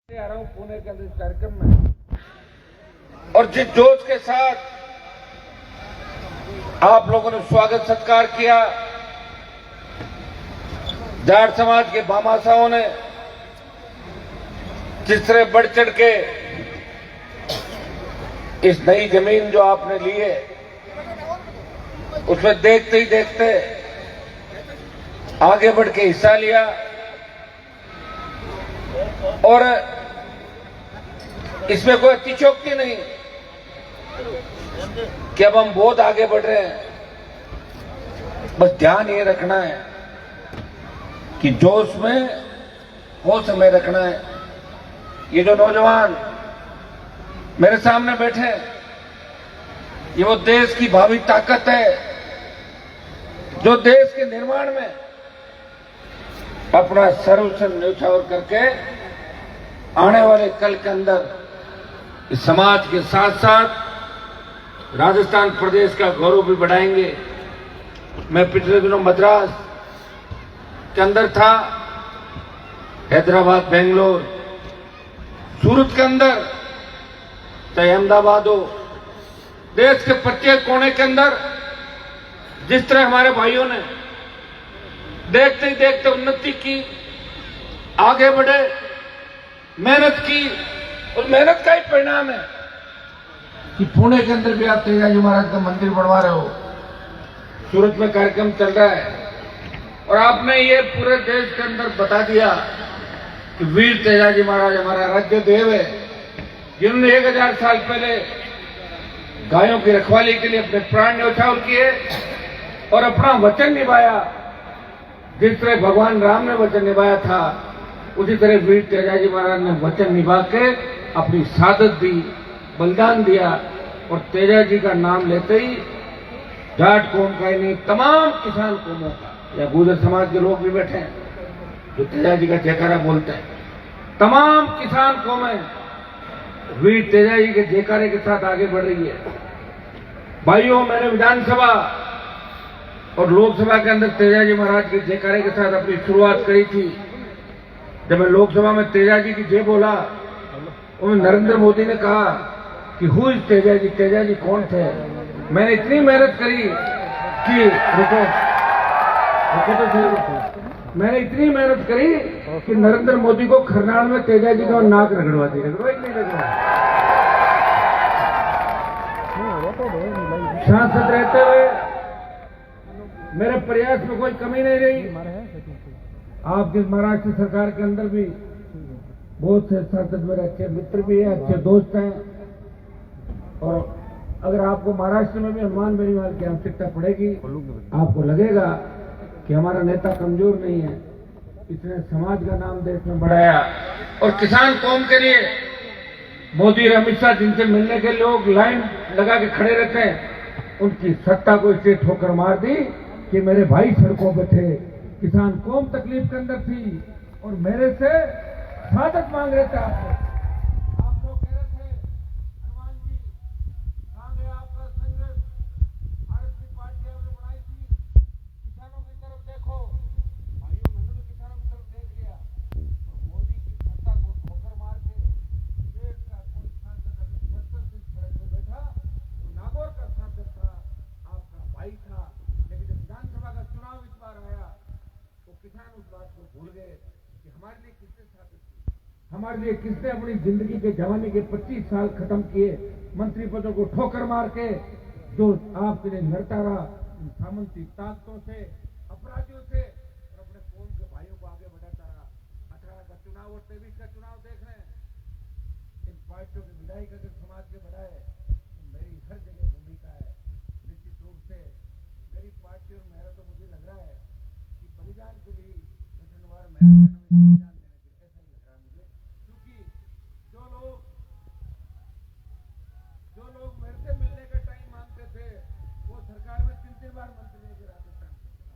आ रहा हूं पुणे के इस कार्यक्रम में, और जिस जोश के साथ आप लोगों ने स्वागत सत्कार किया, जाट समाज के भामाशाहों ने जिस तरह बढ़ चढ़ के इस नई जमीन जो आपने ली है उसमें देखते ही देखते आगे बढ़ के हिस्सा लिया, और इसमें कोई अतिशयोक्ति नहीं कि अब हम बहुत आगे बढ़ रहे हैं। बस ध्यान ये रखना है कि जोश में वो समय रखना है। ये जो नौजवान मेरे सामने बैठे हैं, ये वो देश की भावी ताकत है जो देश के निर्माण में अपना सर्वस्व न्यौछावर करके आने वाले कल के अंदर इस समाज के साथ साथ राजस्थान प्रदेश का गौरव भी बढ़ाएंगे। मैं पिछले दिनों मद्रास के अंदर था, हैदराबाद, बेंगलोर, सूरत के अंदर, चाहे अहमदाबाद हो, देश के प्रत्येक कोने के अंदर जिस तरह हमारे भाइयों ने देखते ही देखते उन्नति की, आगे बढ़े, मेहनत की, और मेहनत का ही परिणाम है कि पुणे के अंदर भी आप तेजाजी महाराज का मंदिर बनवा रहे हो। सूरत में कार्यक्रम चल रहा है, और आपने ये पूरे देश के अंदर बता दिया कि वीर तेजाजी महाराज हमारा राज्य देव है, जिन्होंने 1000 साल पहले गायों की रखवाली के लिए अपने प्राण न्यौछावर किए और अपना वचन निभाया। जिस तरह भगवान राम ने वचन निभाया था, उसी तरह वीर तेजाजी महाराज ने वचन निभा के अपनी शहादत दी, बलिदान दिया, और तेजाजी का नाम लेते ही जाट कौम का ही नहीं, तमाम किसान कौमों का, या गुर्जर समाज के लोग भी बैठे हैं जो तेजाजी का जयकारा बोलते हैं, तमाम किसान कौमें वीर तेजाजी के जयकारे के साथ आगे बढ़ रही है। भाइयों, मैंने विधानसभा और लोकसभा के अंदर तेजाजी महाराज के जयकारे के साथ अपनी शुरुआत करी थी। जब मैं लोकसभा में तेजाजी की जय बोला, उन्हें नरेंद्र मोदी ने कहा कि हु इज तेजाजी, तेजाजी कौन थे। मैंने इतनी मेहनत करी कि मैंने इतनी मेहनत करी कि नरेंद्र मोदी को खरनाल में तेजाजी का नाक रगड़वा दी। रगड़वा नहीं रगड़वा, सांसद रहते हुए मेरे प्रयास में कोई कमी नहीं रही। आपके महाराष्ट्र सरकार के अंदर भी बहुत से सांसद मेरे अच्छे मित्र भी हैं, अच्छे दोस्त हैं, और अगर आपको महाराष्ट्र में भी हनुमान बेनीवाल की आवश्यकता पड़ेगी, आपको लगेगा कि हमारा नेता कमजोर नहीं है, इसने समाज का नाम देश में बढ़ाया, और किसान कौम के लिए मोदी और अमित शाह जिनसे मिलने के लोग लाइन लगा के खड़े रहते हैं, उनकी सत्ता को इसलिए ठोकर मार दी कि मेरे भाई सड़कों पे थे, किसान कौम तकलीफ के अंदर थी, और मेरे से शहादत मांग रहे थे। आप लोग कह रहे थे हनुमान जी कहां गया आपका संघर्ष, भारत की पार्टी आपने बनाई थी, किसानों की तरफ देखो। भाइयों, मैंने तो किसानों की तरफ देख लिया, तो मोदी की सत्ता को ठोकर मार के देश का कोई सांसद अगर 70 फीट सड़क पे बैठा, वो नागौर का सांसद था, आपका भाई था। लेकिन जब विधानसभा का चुनाव इस बार आया तो किसान उस बात को भूल गए कि हमारे लिए किसने स्थापित की, हमारे लिए किसने अपनी जिंदगी के जवानी के 25 साल खत्म किए, मंत्री पदों को ठोकर मार के, जो आपके लिए लड़ता रहा इन सामंती ताकतों से, अपराधियों से, और अपने कौम के भाइयों को आगे बढ़ाता रहा। 18 का चुनाव और 23 का चुनाव देख रहे हैं। इन पार्टियों की विदाई करके समाज के बढ़ाए, तो मेरी हर जगह भूमिका है। निश्चित रूप से मेरी पार्टी और मेरा तो मुझे लग रहा है कि बलिदान के लिए घटनवार बलिदान देने के ऐसा नहीं लग रहा मुझे, क्योंकि जो लोग मेरे से मिलने का टाइम मांगते थे, वो सरकार में 3-3 बार मंत्री लेके राजस्थान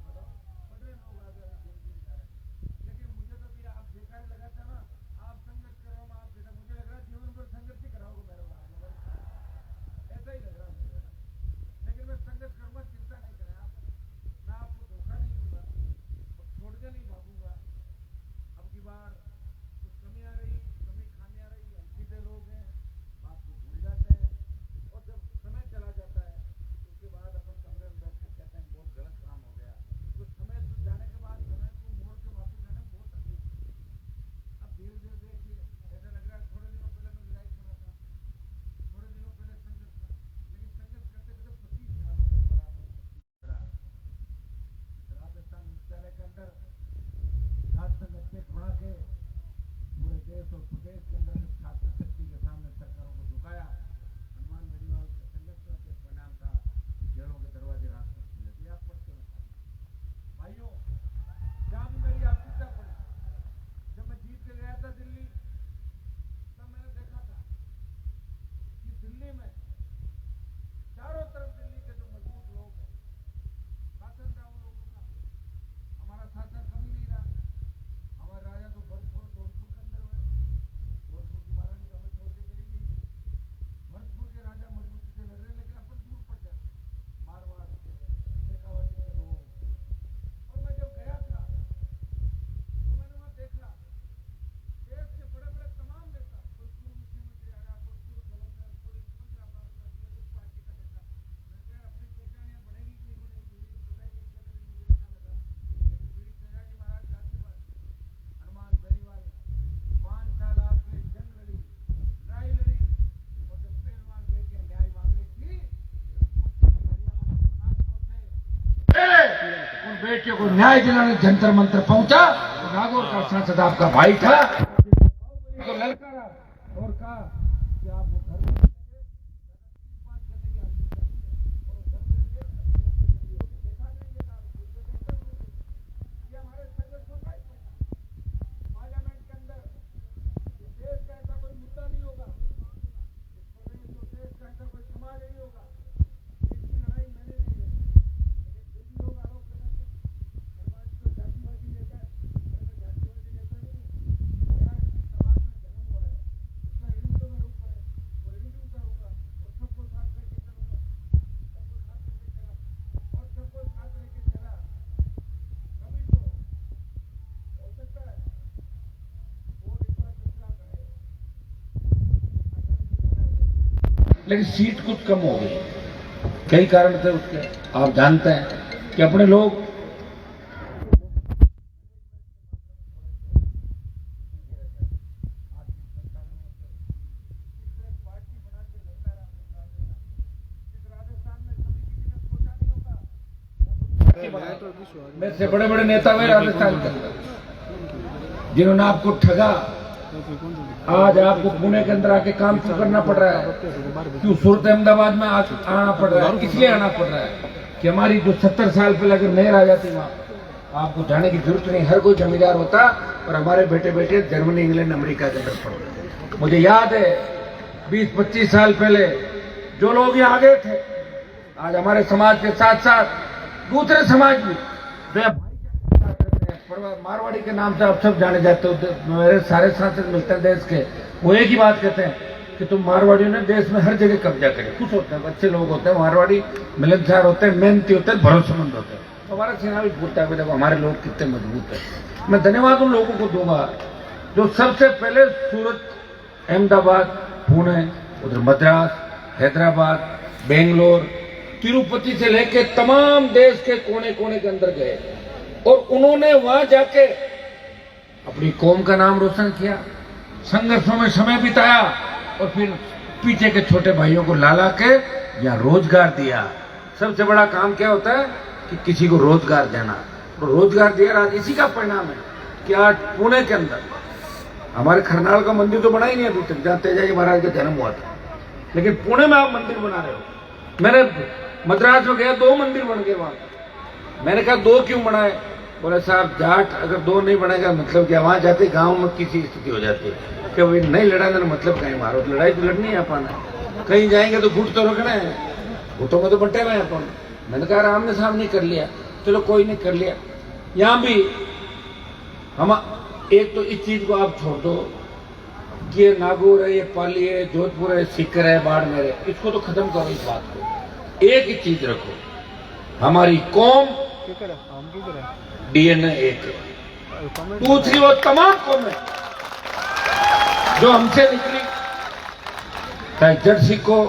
बताओ, बड़े लोग आ गए जेल भी जा रहे हैं। लेकिन मुझे तो भी आप बेकार लगा था ना, आप संघर्ष करो, आप बेटा, मुझे लग रहा है जीवन भर संघर्ष ही कराओगे मेरे को, ऐसा ही लग रहा है मुझे। लेकिन मैं संघर्ष करूंगा, चिंता नहीं करें आप, मैं आपको धोखा नहीं दूंगा, छोड़ के नहीं भागूंगा। अब की बार देश के अंदर छात्र शक्ति के सामने सरकारों को झुकाया, हनुमान बेनीवाल के संघर्षों के परिणाम था जेलों के दरवाजे रात को खुले थे। आप पढ़ते हो भाइयों, जहां भी मेरी आवश्यकता पड़ी, जब मैं जीत के गया था दिल्ली, तब मैंने देखा था कि दिल्ली में चारों तरफ दिल्ली के जो मजबूत लोग हैं, शासन था उन लोगों का, हमारा शासन कभी नहीं रहा। हमारे राजा तो भरतपुर धौलपुर के अंदर हुए, धौलपुर की महारानी को हमें छोड़ के चली गई। भरतपुर के राजा मजबूती से लड़ रहे, लेकिन अपन दूर पड़ जाते, मारवाड़ के, शेखावती के लोग। और मैं जब गया था तो मैंने वहां देखा देश के बड़े बड़े तमाम नेता, कोई पूर्व मुख्यमंत्री आ रहा, कोई पूर्व गवर्नर, कोई पंजाब पार्टी का नेता। मैंने कहा अपनी परेशानियां बढ़ेगी कि नहीं बढ़ेगी, बताइए क्या करेंगे, मुझे अच्छा लगा। लेकिन पीड़ित सेना जी महाराज के आशीर्वाद, हनुमान बेनीवाल 5 साल आपने जंग लड़ी, लड़ाई लड़ी, और जब पहलवान बेटे न्याय मांगने की, उन बेटियों को न्याय दिलाने जंतर मंत्र पहुंचा। तो नागौर का सांसद आपका भाई था, तो ललकारा और कहा कि आप वो घर में लेकिन सीट कुछ कम हो गई। कई कारण थे उसके, आप जानते हैं कि अपने लोग में से बड़े बड़े नेता हुए राजस्थान के अंदर, जिन्होंने आपको ठगा। आज आपको पुणे के अंदर आके काम क्यों करना पड़ रहा है, क्यों सूरत अहमदाबाद में आना पड़ रहा है, इसलिए आना पड़ रहा है कि हमारी जो 70 साल पहले अगर नहर आ जाती वहां, आपको जाने की जरूरत नहीं, हर कोई जमींदार होता और हमारे बेटे बेटे जर्मनी, इंग्लैंड, अमेरिका के अंदर पढ़ते। मुझे याद है 20-25 साल पहले जो लोग यहाँ आ गए थे, आज हमारे समाज के साथ साथ दूसरे समाज भी वे मारवाड़ी के नाम से आप सब जाने जाते हो। मेरे सारे सांसद मिलते हैं देश के, वो एक ही बात कहते हैं कि तुम मारवाड़ियों ने देश में हर जगह कब्जा करे। खुश होते हैं, अच्छे लोग होते हैं मारवाड़ी, मिलनसार होते हैं, मेहनती होते हैं, भरोसेमंद होते हैं। हमारा सेना भी पूछता है देखो हमारे लोग कितने मजबूत है। मैं धन्यवाद उन लोगों को दूंगा जो सबसे पहले सूरत, अहमदाबाद, पुणे, उधर मद्रास, हैदराबाद, बेंगलोर, तिरुपति से लेके तमाम देश के कोने कोने के अंदर गए और उन्होंने वहां जाके अपनी कौम का नाम रोशन किया, संघर्षों में समय बिताया और फिर पीछे के छोटे भाइयों को ला के या रोजगार दिया। सबसे बड़ा काम क्या होता है कि किसी को रोजगार देना, तो रोजगार दिया। आज इसी का परिणाम है कि आज पुणे के अंदर हमारे खरनाल का मंदिर तो बना ही नहीं अभी तक, जहाँ तेजाजी महाराज का जन्म हुआ था, लेकिन पुणे में आप मंदिर बना रहे हो। मैंने मद्रास में गया, 2 मंदिर बन गए वहां। मैंने कहा 2 क्यों बनाए? बोले साहब जाट अगर 2 नहीं बनेगा मतलब क्या, वहां जाते गांव में किसी स्थिति हो जाती है कि भाई नहीं लड़ाने का मतलब कहीं मारो, लड़ाई तो लड़नी है अपन, कहीं जाएंगे तो घुट तो रखना है, घुटों में तो बंटे हुए अपन। मैंने कहा आमने सामने कर लिया, चलो कोई नहीं कर लिया। यहां भी हम एक तो इस चीज को आप छोड़ दो कि ये नागौर है, ये पाली है, जोधपुर है, सीकर है, बाड़मेर है, इसको तो खत्म करो। इस बात को एक ही चीज रखो, हमारी कौम डीएनए एक है, दूसरी वो तमाम कौमें जो हमसे निकली, चाहे जट सिख हो,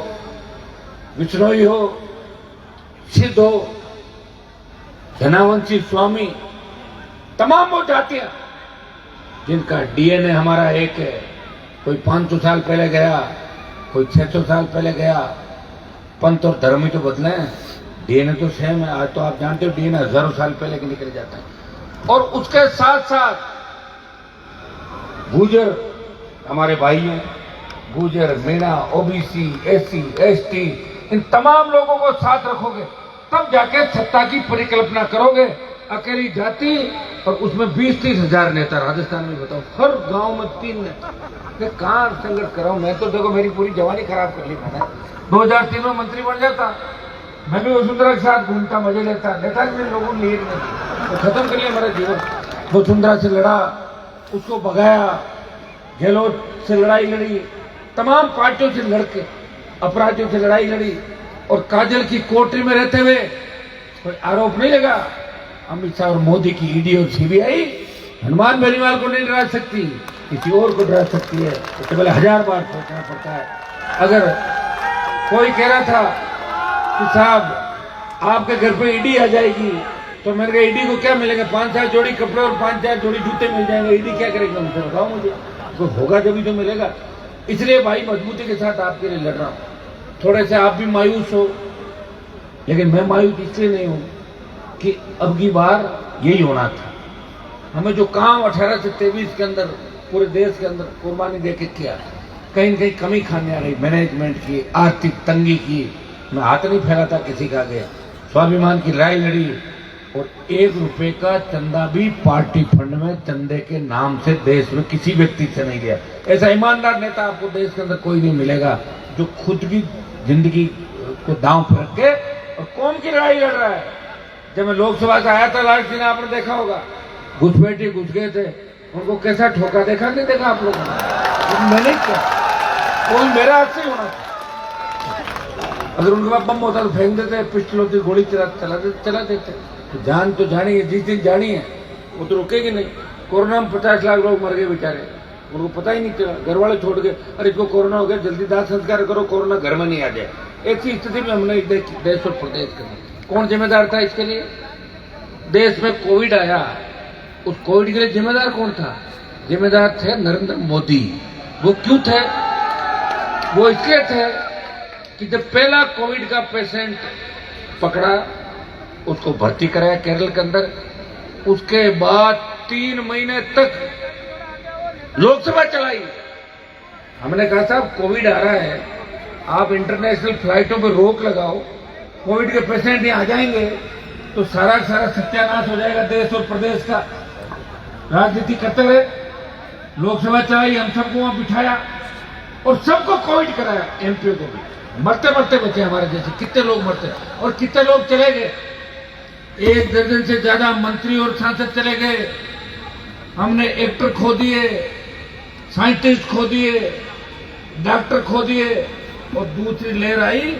विष्णोई हो, सिद्ध हो, धनावंशी, स्वामी, तमाम वो जातियां जिनका डीएनए हमारा एक है। कोई 500 साल पहले गया, कोई 600 साल पहले गया, पंथ और धर्म ही तो बदले हैं, डीएनए तो सेम है। आज तो आप जानते हो डीएनए हजारों साल पहले के निकल जाता है। और उसके साथ साथ गुर्जर, हमारे भाइयों गुजर, मीणा, ओबीसी, एससी, एसटी, इन तमाम लोगों को साथ रखोगे तब जाके सत्ता की परिकल्पना करोगे। अकेली जाति और उसमें 20-30 हजार नेता राजस्थान में, बताओ हर गांव में 3 नेता, कहां संघर्ष कराऊं मैं? तो देखो मेरी पूरी जवानी खराब कर ली मैंने। 2003 में मंत्री बन जाता, मैं भी वसुंधरा के साथ घूमता, मजे लेता, नेता के लोगों ने तो खत्म कर लिया मेरा जीवन। वसुंधरा से लड़ा, उसको भगाया, गहलोत से लड़ाई लड़ी, तमाम पार्टियों से लड़के अपराधियों से लड़ाई लड़ी, और काजल की कोठरी में रहते हुए कोई आरोप नहीं लगा। अमित शाह और मोदी की ईडी और सीबीआई हनुमान बेनीवाल को नहीं डरा सकती, किसी और को डरा सकती है। इससे पहले 1000 बार सोचना पड़ता है। अगर कोई कह रहा था कि साहब आपके घर पे ईडी आ जाएगी, तो मैंने कहा ईडी को क्या मिलेगा? 5-4 जोड़ी कपड़े और 5-4 जोड़ी जूते मिल जाएंगे, ईडी क्या करेगा? मुझे बताओ, मुझे तो होगा जब तो मिलेगा। इसलिए भाई मजबूती के साथ आपके लिए लड़ रहा हूं। थोड़े से आप भी मायूस हो, लेकिन मैं मायूस इसलिए नहीं हूं कि अब की बार यही होना था। हमें जो काम 18 से 23 के अंदर पूरे देश के अंदर कुर्बानी देके किया, कहीं न कहीं कमी खाने आ रही, मैनेजमेंट की, आर्थिक तंगी की। मैं हाथ नहीं फैलाता किसी का आगे, स्वाभिमान की लड़ाई लड़ी, और 1 रुपए का चंदा भी पार्टी फंड में चंदे के नाम से देश में किसी व्यक्ति से नहीं लिया। ऐसा ईमानदार नेता आपको देश के अंदर कोई नहीं मिलेगा जो खुद की जिंदगी को दांव पर रख के और कौम की लड़ाई लड़ रहा है। जब मैं लोकसभा से आया था लास्ट दिन, आपने देखा होगा, घुसपैठी घुस गए थे, उनको कैसा ठोका, देखा नहीं देखा आप लोगों ने? मैंने क्या, कोई मेरा हाथ से होना था। अगर उनके पास बम होता तो फेंक देते, पिस्टल होती गोली चला देते। तो जान तो जानी है, जिस दिन जानी है वो तो रुकेगी नहीं। कोरोना में 50 लाख लोग मर गए बेचारे, उनको पता ही नहीं चला, घर वाले छोड़ गए, अरे इसको कोरोना हो गया, जल्दी दाह संस्कार करो, कोरोना घर में नहीं आ जाए। ऐसी स्थिति में हमने देश और प्रदेश के कौन जिम्मेदार था इसके लिए? देश में कोविड आया, उस कोविड के लिए जिम्मेदार कौन था? जिम्मेदार थे नरेंद्र मोदी। वो क्यों थे? वो इसलिए थे कि जब पहला कोविड का पेशेंट पकड़ा, उसको भर्ती कराया केरल के अंदर, उसके बाद 3 महीने तक लोकसभा चलाई। हमने कहा साहब कोविड आ रहा है, आप इंटरनेशनल फ्लाइटों पर रोक लगाओ, कोविड के पेशेंट यहाँ आ जाएंगे तो सारा सत्यानाश हो जाएगा देश और प्रदेश का। राजनीति करते रहे, लोकसभा चलाई, हम सबको वहां बिठाया और सबको कोविड कराया, एमपीओ को भी। मरते मरते बचे हमारे जैसे, कितने लोग मरते और कितने लोग चले गए। 1 दर्जन से ज्यादा मंत्री और सांसद चले गए। हमने एक्टर खो दिए, साइंटिस्ट खो दिए, डॉक्टर खो दिए, और दूसरी लहर आई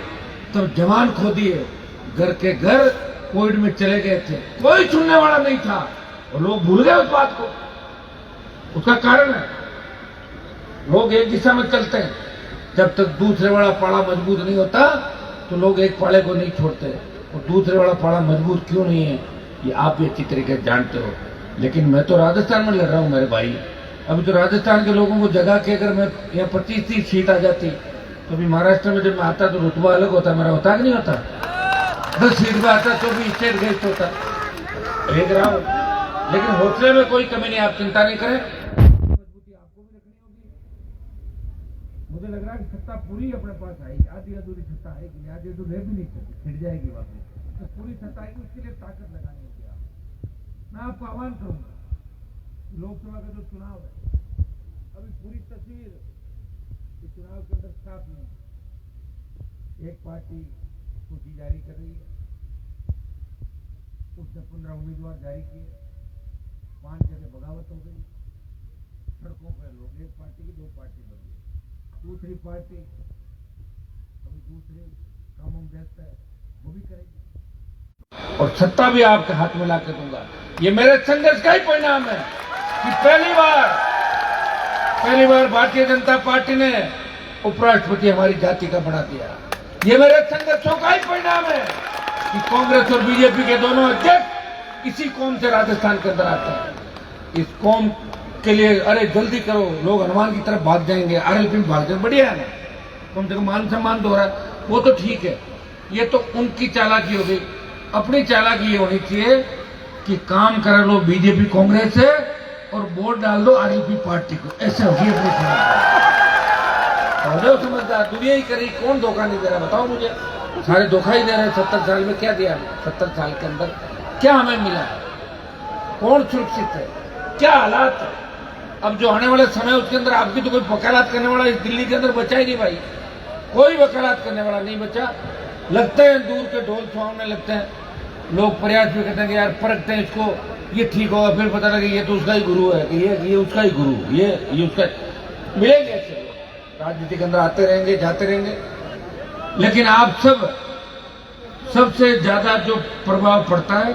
तो जवान खो दिए। घर के घर कोविड में चले गए थे, कोई सुनने वाला नहीं था, और लोग भूल गए उस बात को। उसका कारण है लोग एक दिशा में चलते हैं, जब तक दूसरे वाला पाड़ा मजबूत नहीं होता तो लोग एक पाड़े को नहीं छोड़ते। और दूसरे वाला पाड़ा मजबूत क्यों नहीं है ये आप भी अच्छी तरीके से जानते हो। लेकिन मैं तो राजस्थान में लड़ रहा हूं मेरे भाई। अभी तो राजस्थान के लोगों को जगह के अगर मैं यहाँ 25-30 सीट आ जाती तो अभी महाराष्ट्र में जब मैं आता तो रुतबा अलग होता, मेरा होता कि नहीं होता? 10 सीट में आता तो भी स्टेट गेस्ट होता। देख रहा हूं, लेकिन हौसले में कोई कमी नहीं, आप चिंता नहीं करें। मजबूती आपको भी रखनी होगी। मुझे लग रहा है कि सत्ता पूरी अपने पास आएगी, आधी अधूरी सत्ता आएगी, आधी अधूरी रह भी नहीं सकती, छिड़ जाएगी वापस। तो पूरी सत्ता आएगी, उसके लिए ताकत लगानी होगी। मैं आपको आह्वान करूंगा, लोकसभा का जो चुनाव है, अभी पूरी तस्वीर इस चुनाव के अंदर साफ नहीं। एक पार्टी सूची जारी कर रही है, उसने 15 उम्मीदवार जारी किए, 5 जगह बगावत हो गई, सड़कों पर लोग एक पार्टी की 2 पार्टी बन गई। दूसरी पार्टी अभी दूसरे कामों में व्यस्त है, वो भी करेगी, और सत्ता भी आपके हाथ में ला के दूंगा। ये मेरे संघर्ष का ही परिणाम है कि पहली बार भारतीय जनता पार्टी ने उपराष्ट्रपति हमारी जाति का बना दिया। ये मेरे संघर्षों का ही परिणाम है कि कांग्रेस और बीजेपी के दोनों अध्यक्ष इसी कौम से राजस्थान के अंदर आते हैं। इस कौम के लिए अरे जल्दी करो, लोग हनुमान की तरफ भाग जाएंगे, आरएलपी में भाग जाएंगे, बढ़िया है ना, कम से कम मान सम्मान तो हो रहा है, वो तो ठीक है। ये तो उनकी चालाकी हो गई। अपनी चालाकी ये होनी चाहिए कि काम करा लो बीजेपी कांग्रेस से और वोट डाल दो आरएलपी पार्टी को, ऐसे होगी अपनी समझ। समझदार दुनिया ही करी, कौन धोखा नहीं दे रहा बताओ मुझे? सारे धोखा ही दे रहे हैं। 70 साल में क्या दिया हमें? 70 साल के अंदर क्या हमें मिला? कौन सुरक्षित है? क्या हालात है? अब जो आने वाले समय उसके अंदर आपकी तो कोई वकालत करने वाला इस दिल्ली के अंदर बचा ही नहीं भाई, कोई वकालत करने वाला नहीं बचा। लगते हैं दूर के ढोल सुहावने लगते हैं, लोग प्रयास भी करते हैं कि यार परखते हैं इसको, ये ठीक होगा, फिर पता लगे ये तो उसका ही गुरु है, कि ये उसका ही गुरु, ये उसका। मिलेंगे ऐसे लोग, राजनीति के अंदर आते रहेंगे जाते रहेंगे, लेकिन आप सबसे ज्यादा जो प्रभाव पड़ता है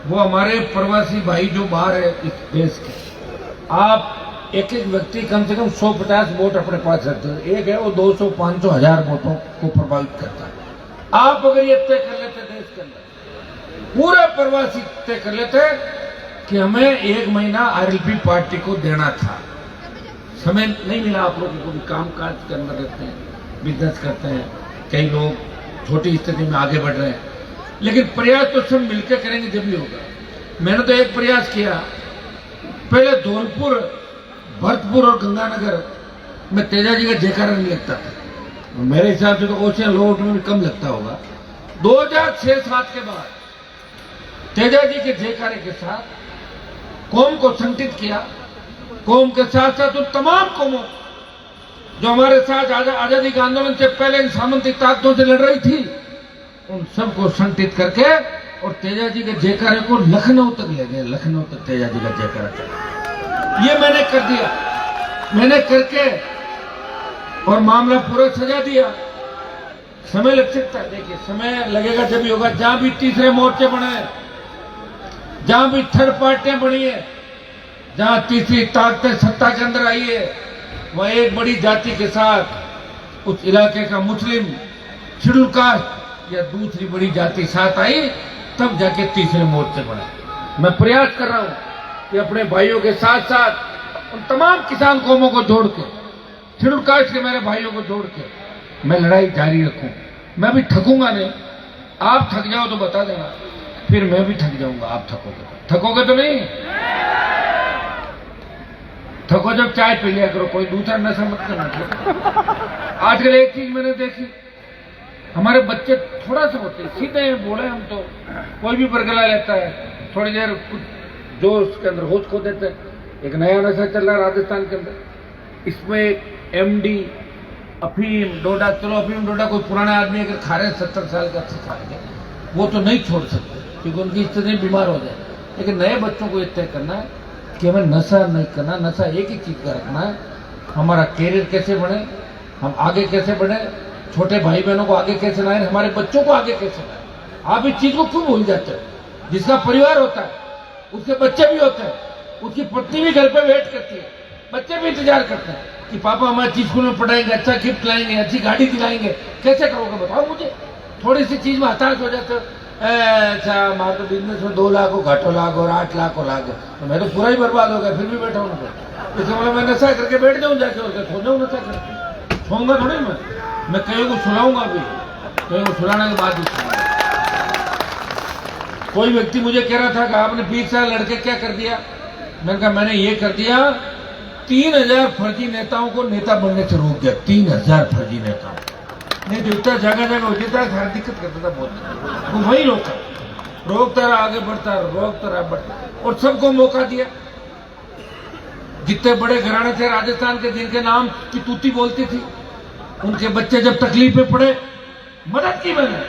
वो हमारे प्रवासी भाई जो बाहर है इस देश के। आप एक एक व्यक्ति कम से कम 150 वोट अपने पास रखते हैं, एक है वो 200, 500, 1000 वोटों को प्रभावित करता है। आप अगर ये तय कर लेते देश के अंदर, पूरे प्रवासी तय कर लेते कि हमें 1 महीना आरएलपी पार्टी को देना था, समय नहीं मिला। आप लोगों को भी काम काज के अंदर रहते हैं, बिजनेस करते हैं, कई लोग छोटी स्थिति में आगे बढ़ रहे हैं, लेकिन प्रयास तो सब मिलकर करेंगे जब भी होगा। मैंने तो एक प्रयास किया, पहले धौलपुर, भरतपुर और गंगानगर में तेजा जी का जयकारा नहीं लगता था, मेरे हिसाब से तो ओशियन लोट में भी कम लगता होगा। 2006-7 के बाद तेजा जी के जयकारे के साथ कौम को संगठित किया, कौम के साथ साथ उन तमाम कौमों जो हमारे साथ आजादी के आंदोलन से पहले इन सामंतिक ताकतों से लड़ रही थी, उन सबको संगठित करके और तेजा जी के जयकारे को लखनऊ तक ले गए। लखनऊ तक तेजा जी का जयकारा चला, ये मैंने कर दिया। मैंने करके और मामला पूरा सजा दिया। समय लग सकता है, देखिए समय लगेगा जब भी होगा। जहां भी तीसरे मोर्चे बने, जहां भी थर्ड पार्टियां बनी है, जहां तीसरी ताकतें सत्ता के अंदर आई है, वह एक बड़ी जाति के साथ उस इलाके का मुस्लिम शेड्यूल कास्ट या दूसरी बड़ी जाति साथ आई, तब जाके तीसरे मोर्चे बने। मैं प्रयास कर रहा हूं कि अपने भाइयों के साथ साथ उन तमाम किसान कौमों को जोड़ के, शेड्यूल कास्ट के मेरे भाइयों को जोड़ के मैं लड़ाई जारी रखूं। मैं भी थकूंगा नहीं। आप थक जाओ तो बता देना, फिर मैं भी थक जाऊंगा। आप थकोगे तो नहीं? थको जब चाय पी लिया करो, कोई दूसरा नशा मत करना। आजकल एक चीज मैंने देखी, हमारे बच्चे थोड़ा सा होते हैं, सीधे हैं, बोले हम तो कोई भी बरगला लेता है, थोड़ी देर कुछ जोश के अंदर होश खो देते हैं। एक नया नशा चल रहा है राजस्थान के अंदर, इसमें एमडी अफीम डोडा, चलो अफीम डोडा कोई पुराने आदमी अगर खा रहे हैं 70 साल का 80 साल के, वो तो नहीं छोड़ सकते क्योंकि उनकी स्थिति बीमार हो जाए। लेकिन नए बच्चों को ये तय करना है कि हमें नशा नहीं करना, नशा एक ही चीज का रखना है, हमारा कैरियर कैसे बढ़े, हम आगे कैसे बढ़े, छोटे भाई बहनों को आगे कैसे लाए, हमारे बच्चों को आगे कैसे लाए। आप इस चीज को क्यों भूल जाते हो? जिसका परिवार होता है उसके बच्चे भी होते हैं, उसकी पत्नी भी घर पे वेट करती है, बच्चे भी इंतजार करते हैं कि पापा हमारे अच्छी स्कूल में पढ़ाएंगे, अच्छा गिफ्ट लाएंगे, अच्छी गाड़ी दिलाएंगे। कैसे करोगे बताओ मुझे? थोड़ी सी चीज में हताश हो जाते हो, अच्छा हमारे तो बिजनेस में 2 लाख हो, घाटो लाख और 8 लाख हो लाख, तो मैं तो पूरा ही बर्बाद हो गया, फिर भी बैठा हूँ। इसलिए मतलब मैं नशा करके बैठ जाऊँ जाके, और सो जाऊँ नशा करके, सोऊंगा थोड़ी मैं कहीं को सुलाऊंगा भी, कहीं को सुलाने के बाद भी सुलाऊंगा। कोई व्यक्ति मुझे कह रहा था कि आपने 20 साल लड़के क्या कर दिया? मैंने कहा मैंने ये कर दिया, 3000 फर्जी नेताओं को नेता बनने से रोक दिया। 3000 फर्जी नेताओं, नहीं दिखता जगह जगह होती था, हर दिक्कत करता था बहुत, वो वही रोकता रहा, आगे बढ़ता रहा, और सबको मौका दिया। जितने बड़े घराने थे राजस्थान के, जिनके नाम की तूती बोलती थी, उनके बच्चे जब तकलीफ में पड़े, मदद की मैंने।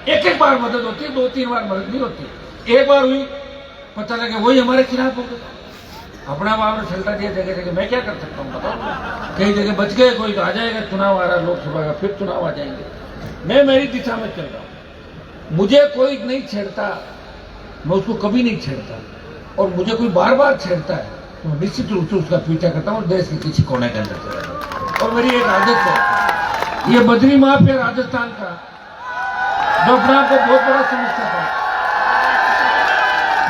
एक बार मदद होती है, 2-3 बार मदद नहीं होती। एक बार हुई, पता लगे वही हमारे खिलाफ हो गए, अपना बाप ने छलटा दिया जगह जगह। मैं क्या कर सकता हूँ बताओ? कई जगह बच गए, कोई तो आ जाएगा, चुनाव आ रहा है लोकसभा का, फिर चुनाव आ जाएंगे। मैं मेरी दिशा में चल रहा हूँ, मुझे कोई नहीं छेड़ता, मैं उसको कभी नहीं छेड़ता, और मुझे कोई बार बार छेड़ता है तो निश्चित रूप से उसका पीछा करता हूँ, देश के किसी कोने के अंदर चला जाता। और मेरी एक आदत है, ये बद्री माफिया राजस्थान का, जो अपने आप को बहुत बड़ा समझता था,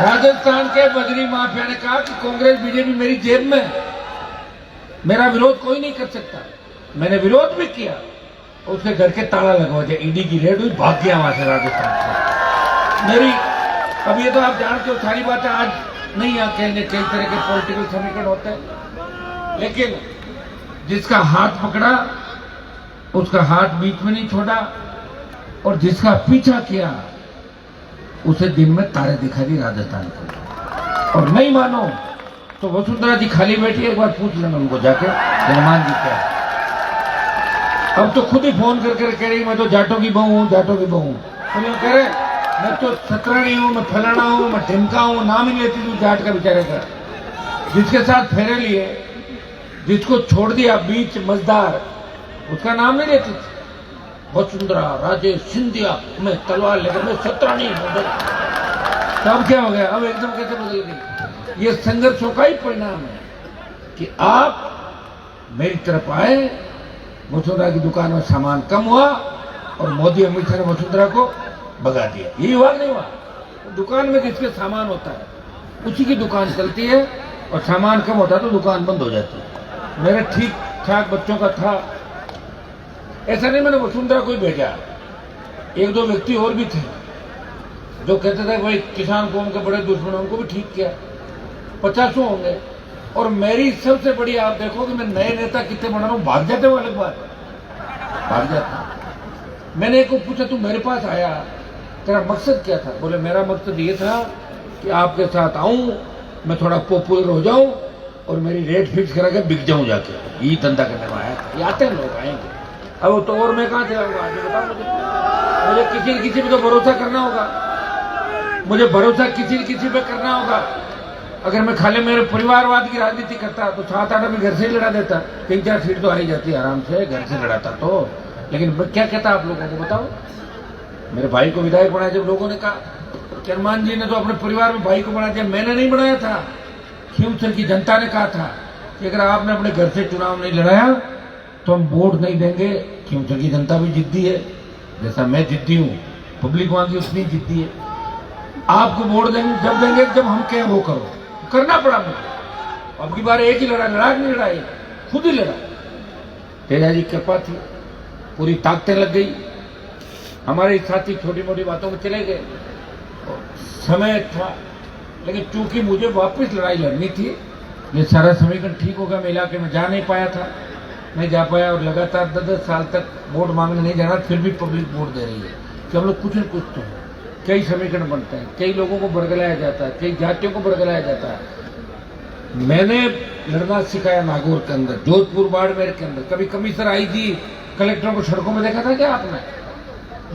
राजस्थान के बद्री माफिया ने कहा कि कांग्रेस बीजेपी मेरी जेब में है, मेरा विरोध कोई नहीं कर सकता। मैंने विरोध भी किया, उसके घर के ताला लगवा दिया, ईडी की रेड हुई, भाग गया वहां से राजस्थान से। मेरी अब ये तो आप जानते हो सारी बातें, आज नहीं, यहाँ कहेंगे कई तरह के पॉलिटिकल समीकरण होते हैं, लेकिन जिसका हाथ पकड़ा उसका हाथ बीच में नहीं छोड़ा, और जिसका पीछा किया उसे दिन में तारे दिखा दी राजस्थान को। और नहीं मानो तो वसुंधरा जी खाली बैठी है, एक बार पूछ लेना उनको जाके हनुमान जी क्या। अब तो खुद ही फोन करके कह रही मैं तो जाटों की बहू हूँ, जाटों की बहू हूँ। तो लोग कह रहे मैं तो सतरानी हूँ, मैं फलाना हूँ, मैं ढिमका हूँ, नाम ही नहीं लेती तू जाट का बेचारे का। जिसके साथ फेरे लिए, जिसको छोड़ दिया बीच मजदार, उसका नाम नहीं लेती थी। वसुंधरा राजेश सिंधिया, मैं तलवार लेकर मैं सतरानी हूँ। तब क्या हो गया, अब एकदम कैसे बदल गई। ये संघर्षों का ही परिणाम है कि आप मेरी तरफ आए, वसुंधरा की दुकान में सामान कम हुआ और मोदी अमित शाह ने वसुंधरा को भगा दिया। यही हुआ नहीं हुआ? दुकान में जिसके सामान होता है उसी की दुकान चलती है, और सामान कम होता है तो दुकान बंद हो जाती है। मेरे ठीक ठाक बच्चों का था, ऐसा नहीं मैंने वसुंधरा को ही भेजा, एक दो व्यक्ति और भी थे जो कहते थे भाई किसान कौम के बड़े दुश्मन, उनको भी ठीक किया। 50 होंगे। और मेरी सबसे बड़ी, आप देखो कि मैं नए नेता कितने बना रहा हूं, भाग जाते वो अलग बात, भाग जाते। मैंने एक को पूछा तू मेरे पास आया, तेरा मकसद क्या था? बोले मेरा मकसद ये था कि आपके साथ आऊं, मैं थोड़ा पॉपुलर हो जाऊं और मेरी रेट फिक्स करा के बिक जाऊं जाके, यही धंधा करने में आया था। आते हैं लोग, आएंगे। अब तो और मैं कहां से आऊंगा? बताओ मुझे किसी पे तो भरोसा करना होगा, मुझे भरोसा किसी पे करना होगा। अगर मैं खाली मेरे परिवारवाद की राजनीति करता तो 7-8 में घर से ही लड़ा देता, 3-4 सीट तो आ ही जाती आराम से, घर से लड़ाता तो। लेकिन क्या कहता आप लोगों को बताओ? मेरे भाई को विधायक बनाया, जब लोगों ने कहा कि हनुमान जी ने तो अपने परिवार में भाई को बना दिया, मैंने नहीं बनाया था, खींवसर की जनता ने कहा था कि अगर आपने अपने घर से चुनाव नहीं लड़ाया तो हम वोट नहीं देंगे। खींवसर की जनता भी जिद्दी है, जैसा मैं जिद्दी हूँ, पब्लिक वहां की उतनी जिद्दी है। आपको वोट देंगे जब देंगे जब हम कहें वो करो, करना पड़ा मुझे। अब की बार एक ही लड़ा नहीं लड़ा, खुद ही लड़ा। तेजा जी कृपा थी, पूरी ताकतें लग गई। हमारे साथी छोटी मोटी बातों में चले गए, समय था, लेकिन चूंकि मुझे वापस लड़ाई लड़नी थी, ये सारा समीकरण ठीक हो गया। मैं इलाके में जा नहीं पाया था, नहीं जा पाया, और लगातार 10 साल तक वोट मांगने नहीं जाना, फिर भी पब्लिक वोट दे रही है कि हम लोग कुछ न कुछ तो। कई समीकरण बनते हैं, कई लोगों को बरगलाया जाता है, कई जातियों को बरगलाया जाता है। मैंने लड़ना सिखाया नागौर के अंदर, जोधपुर बाड़मेर के अंदर। कभी कमिश्नर आईजी कलेक्टरों को सड़कों में देखा था क्या आपने?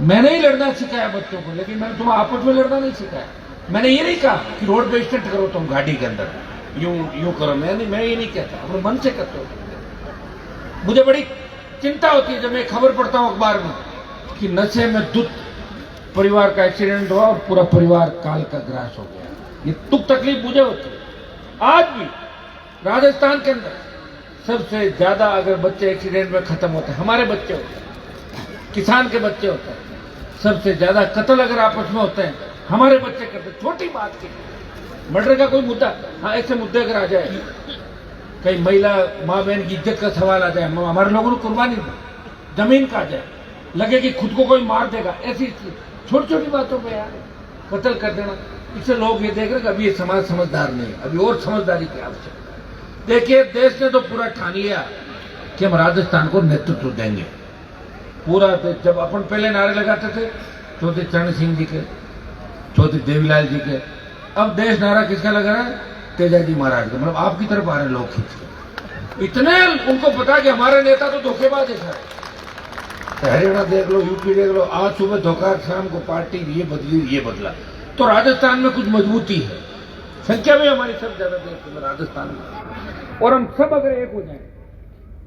मैंने ही लड़ना सिखाया बच्चों को, लेकिन मैंने तुम्हें आपस में लड़ना नहीं सिखाया। मैंने ये नहीं कहा कि रोड पे स्टंट करो तुम गाड़ी के अंदर, यूं करो। मैं ये नहीं कहता, अपने मन से करते हो। मुझे बड़ी चिंता होती है जब मैं खबर पढ़ता हूं अखबार में कि नशे में दुख परिवार का एक्सीडेंट हुआ और पूरा परिवार काल का ग्रास हो गया। ये दुख तकलीफ मुझे होती है। आज भी राजस्थान के अंदर सबसे ज्यादा अगर बच्चे एक्सीडेंट में खत्म होते हैं, हमारे बच्चे होते हैं, किसान के बच्चे होते हैं। सबसे ज्यादा कत्ल अगर आपस में होते हैं, हमारे बच्चे करते हैं। छोटी बात की मर्डर का कोई मुद्दा, हाँ ऐसे मुद्दे अगर आ जाए, कई महिला माँ बहन की इज्जत का सवाल आ जाए, हमारे लोगों ने कुर्बानी दी, जमीन का आ जाए, लगे कि खुद को कोई मार देगा, ऐसी छोटी छोटी बातों पे यार कत्ल कर देना, इससे लोग ये देख रहे कि अभी ये समाज समझदार नहीं है, अभी और समझदारी की आवश्यकता। देखिए देश ने तो पूरा ठान लिया कि हम राजस्थान को नेतृत्व देंगे। पूरा जब अपन पहले नारे लगाते थे चौधरी चरण सिंह जी के, चौधरी देवीलाल जी के, अब देश नारा किसका लगा रहा है? तेजा जी महाराज का। मतलब आपकी तरफ आ रहे लोग खींच के, इतने उनको पता कि हमारे नेता तो धोखेबाज है सर। हरियाणा देख लो, यूपी देख लो, आज सुबह धोखा, शाम को पार्टी ये बदली ये बदला। तो राजस्थान में कुछ मजबूती है, संख्या भी हमारी सब ज्यादा देश में राजस्थान में, और हम सब अगर एक हो जाए,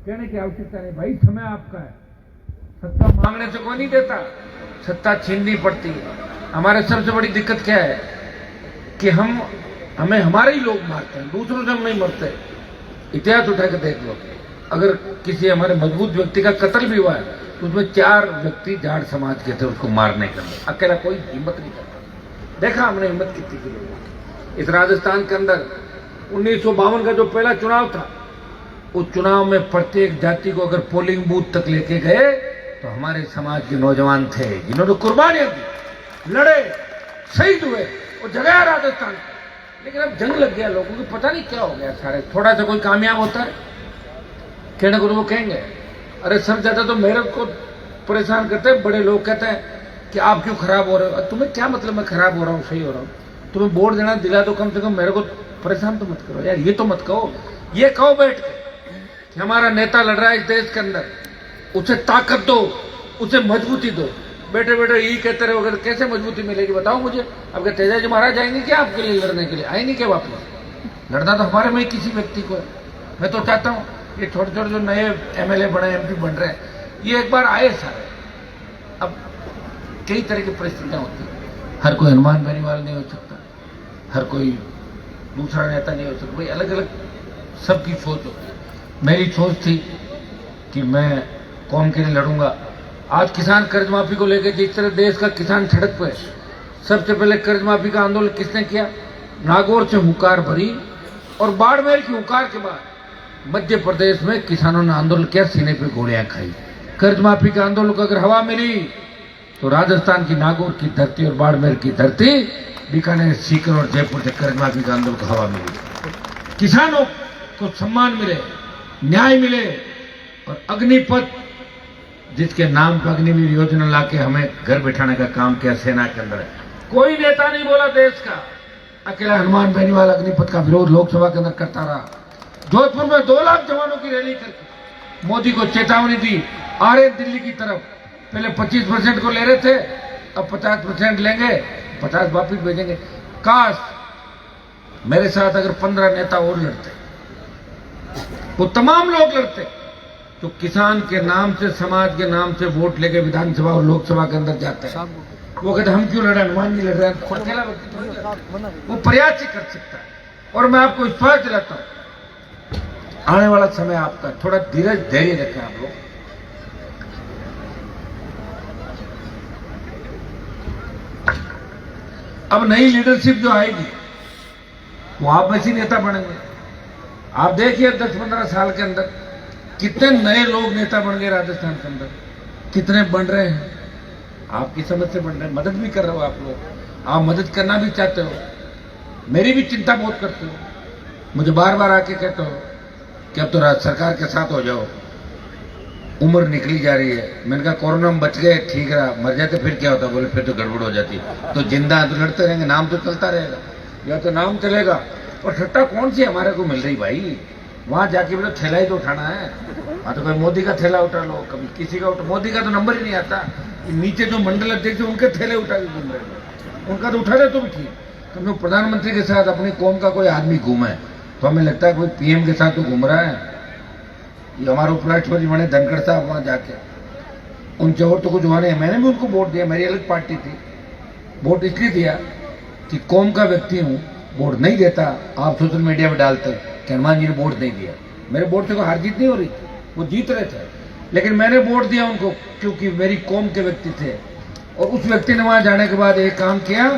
कहने की आवश्यकता नहीं भाई, समय आपका है। सत्ता मांगने से कोई नहीं देता, सत्ता छीननी पड़ती है। हमारे सबसे बड़ी दिक्कत क्या है कि हमें हमारे ही लोग मारते हैं, दूसरों से हम नहीं मरते। इतिहास उठा के देख लो, अगर किसी हमारे मजबूत व्यक्ति का कत्ल भी हुआ है तो उसमें 4 व्यक्ति जाट समाज के थे उसको मारने के लिए, अकेला कोई हिम्मत नहीं करता। देखा हमने हिम्मत कितनी की लोगों की। इस राजस्थान के अंदर 1952 का जो पहला चुनाव था, उस चुनाव में प्रत्येक जाति को अगर पोलिंग बूथ तक लेके गए तो हमारे समाज के नौजवान थे जिन्होंने कुर्बानियां दी, लड़े, शहीद हुए, और जगाया राजस्थान। लेकिन अब जंग लग गया लोगों को, पता नहीं क्या हो गया सारे। थोड़ा सा कोई कामयाब होता है कहने को तो वो कहेंगे अरे सर ज्यादा तो मेरे को परेशान करते हैं। बड़े लोग कहते हैं कि आप क्यों खराब हो रहे हो। तुम्हें क्या मतलब मैं खराब हो रहा हूँ सही हो रहा हूँ? तुम्हें वोट देना दिला दो, कम से कम मेरे को परेशान तो मत करो यार। ये तो मत कहो, ये कहो बैठ के कि हमारा नेता लड़ रहा है इस देश के अंदर, उसे ताकत दो, उसे मजबूती दो। बेटे बेटे यही कहते रहे अगर कैसे मजबूती मिलेगी बताओ मुझे। अब क्या तेजा जी महाराज आएंगे क्या आपके लिए लड़ने के लिए? आएंगे क्या वापस? लड़ना तो हमारे में ही किसी व्यक्ति को है। मैं तो चाहता हूँ ये छोटे छोटे जो नए एमएलए बने, एमपी बन रहे हैं, ये एक बार आए सारे। अब कई तरह की परिस्थितियां होती हैं, हर कोई हनुमान बेनीवाल नहीं हो सकता, हर कोई दूसरा नेता नहीं हो सकता। भाई अलग अलग सबकी सोच होती है। मेरी सोच थी कि मैं कौम के लिए लड़ूंगा। आज किसान कर्ज माफी को लेकर जिस तरह देश का किसान सड़क पर, सबसे पहले कर्ज माफी का आंदोलन किसने किया? नागौर से हुंकार भरी और बाड़मेर की हुंकार के बाद मध्य प्रदेश में किसानों ने आंदोलन किया, सीने पे गोलियां खाई। कर्ज माफी का आंदोलन को अगर हवा मिली तो राजस्थान की नागौर की धरती और बाड़मेर की धरती, बीकानेर, सीकर और जयपुर से कर्ज माफी का आंदोलन को हवा मिली। किसानों को सम्मान मिले, न्याय मिले और अग्निपथ जिसके नाम पर अग्निवीर योजना लाके हमें घर बैठाने का काम किया सेना के अंदर। कोई नेता नहीं बोला देश का, अकेला हनुमान बेनीवाल अग्निपथ का विरोध लोकसभा के अंदर करता रहा। जोधपुर में 2 लाख जवानों की रैली करके मोदी को चेतावनी दी, आ रहे दिल्ली की तरफ। पहले 25% को ले रहे थे, अब 50% लेंगे, 50 वापिस भेजेंगे। काश मेरे साथ अगर 15 नेता और लड़ते, वो तमाम लोग लड़ते तो किसान के नाम से, समाज के नाम से वोट लेके विधानसभा और लोकसभा के अंदर जाते हैं। वो कहते हम क्यों लड़ रहे, हनुमान जी लड़ रहे हैं। वो प्रयास ही कर सकता है। और मैं आपको विश्वास दिलाता हूं आने वाला समय आपका, थोड़ा धीरज धैर्य रखें आप लोग। अब नई लीडरशिप जो आएगी वो आप में से नेता बनेंगे। आप देखिए 10-15 साल के अंदर कितने नए लोग नेता बन गए राजस्थान के अंदर, कितने बन रहे हैं। आपकी समझ से बन रहे हैं, मदद भी कर रहे हो आप लोग, आप मदद करना भी चाहते हो। मेरी भी चिंता बहुत करते हो, मुझे बार बार आके कहते हो कि अब तो सरकार के साथ हो जाओ, उम्र निकली जा रही है। मैंने कहा कोरोना में बच गए ठीक रहा, मर जाते फिर क्या होता? बोले फिर तो गड़बड़ हो जाती। तो जिंदा तो लड़ते रहेंगे, नाम तो चलता रहेगा, या तो नाम चलेगा। और सट्टा कौन सी हमारे को मिल रही भाई? वहां जाके बोले थैला ही तो उठाना है। हाँ तो कोई मोदी का थैला उठा लो, कभी किसी का उठा। मोदी का तो नंबर ही नहीं आता, नीचे जो मंडल अध्यक्ष उनके थैले उठा के घूम रहे, उनका तो उठा रहे तो भी ठीक। तो प्रधानमंत्री के साथ अपनी कौम का कोई आदमी घूमे तो हमें लगता है कोई पीएम के साथ तो घूम रहा है। ये हमारे उपराष्ट्रपति बने धनखड़ साहब, वहां जाके उनसे और तो कुछ हुआ नहीं। मैंने भी उनको वोट दिया, मेरी अलग पार्टी थी। वोट इसलिए दिया कि कौम का व्यक्ति हूं, वोट नहीं देता। आप सोशल मीडिया पर डालते कि हनुमान जी ने वोट नहीं दिया। मेरे वोट से कोई हार जीत नहीं हो रही थी, वो जीत रहे थे, लेकिन मैंने वोट दिया उनको क्योंकि मेरी कौम के व्यक्ति थे। और उस व्यक्ति ने वहां जाने के बाद एक काम किया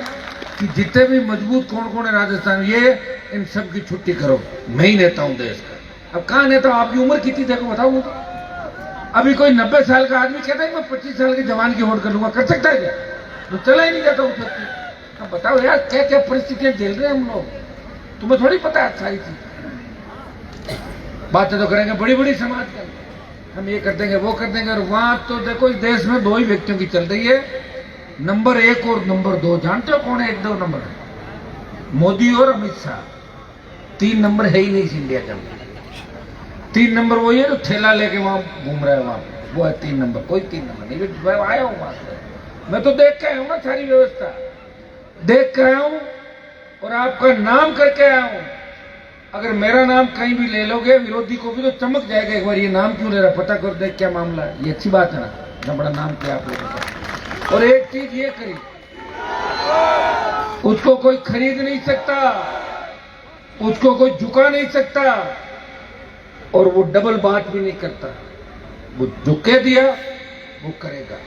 कि जितने भी मजबूत कौन कौन है राजस्थान, ये इन सब की छुट्टी करो, मैं ही नेता हूं देश का। अब कहां नेता? आपकी उम्र कितनी देखो बताओ मुझे। अभी कोई 90 साल का आदमी कहता है मैं 25 साल के जवान की वोट कर लूंगा, कर सकता है क्या? तो चला ही नहीं जाता उस व्यक्ति। अब बताओ यार क्या क्या परिस्थितियां झेल रहे हैं हम लोग, तुम्हें थोड़ी पता है सारी चीज। बातें तो करेंगे बड़ी बड़ी समाज के अंदर, हम ये कर देंगे वो कर देंगे। और वहां तो देखो इस देश में 2 ही व्यक्तियों की चल रही है, नंबर 1 और नंबर 2। जानते हो कौन है 1-2 नंबर? मोदी और अमित शाह। 3 नंबर है ही नहीं इस इंडिया के अंदर। 3 नंबर वही है जो ठेला लेके वहां घूम रहा है, वहां वो है 3 नंबर। कोई 3 नंबर नहीं। मैं आया हूं वहां से, मैं तो देख के आया हूं ना, सारी व्यवस्था देख के आया हूं और आपका नाम करके आया हूं। अगर मेरा नाम कहीं भी ले लोगे, विरोधी को भी तो चमक जाएगा एक बार, ये नाम क्यों ले रहा, पता कर देख क्या मामला है। ये अच्छी बात है ना, इतना बड़ा नाम किया आप लोगों का। और एक चीज ये करी, उसको कोई खरीद नहीं सकता, उसको कोई झुका नहीं सकता, और वो डबल बात भी नहीं करता। वो जो कह दिया वो करेगा।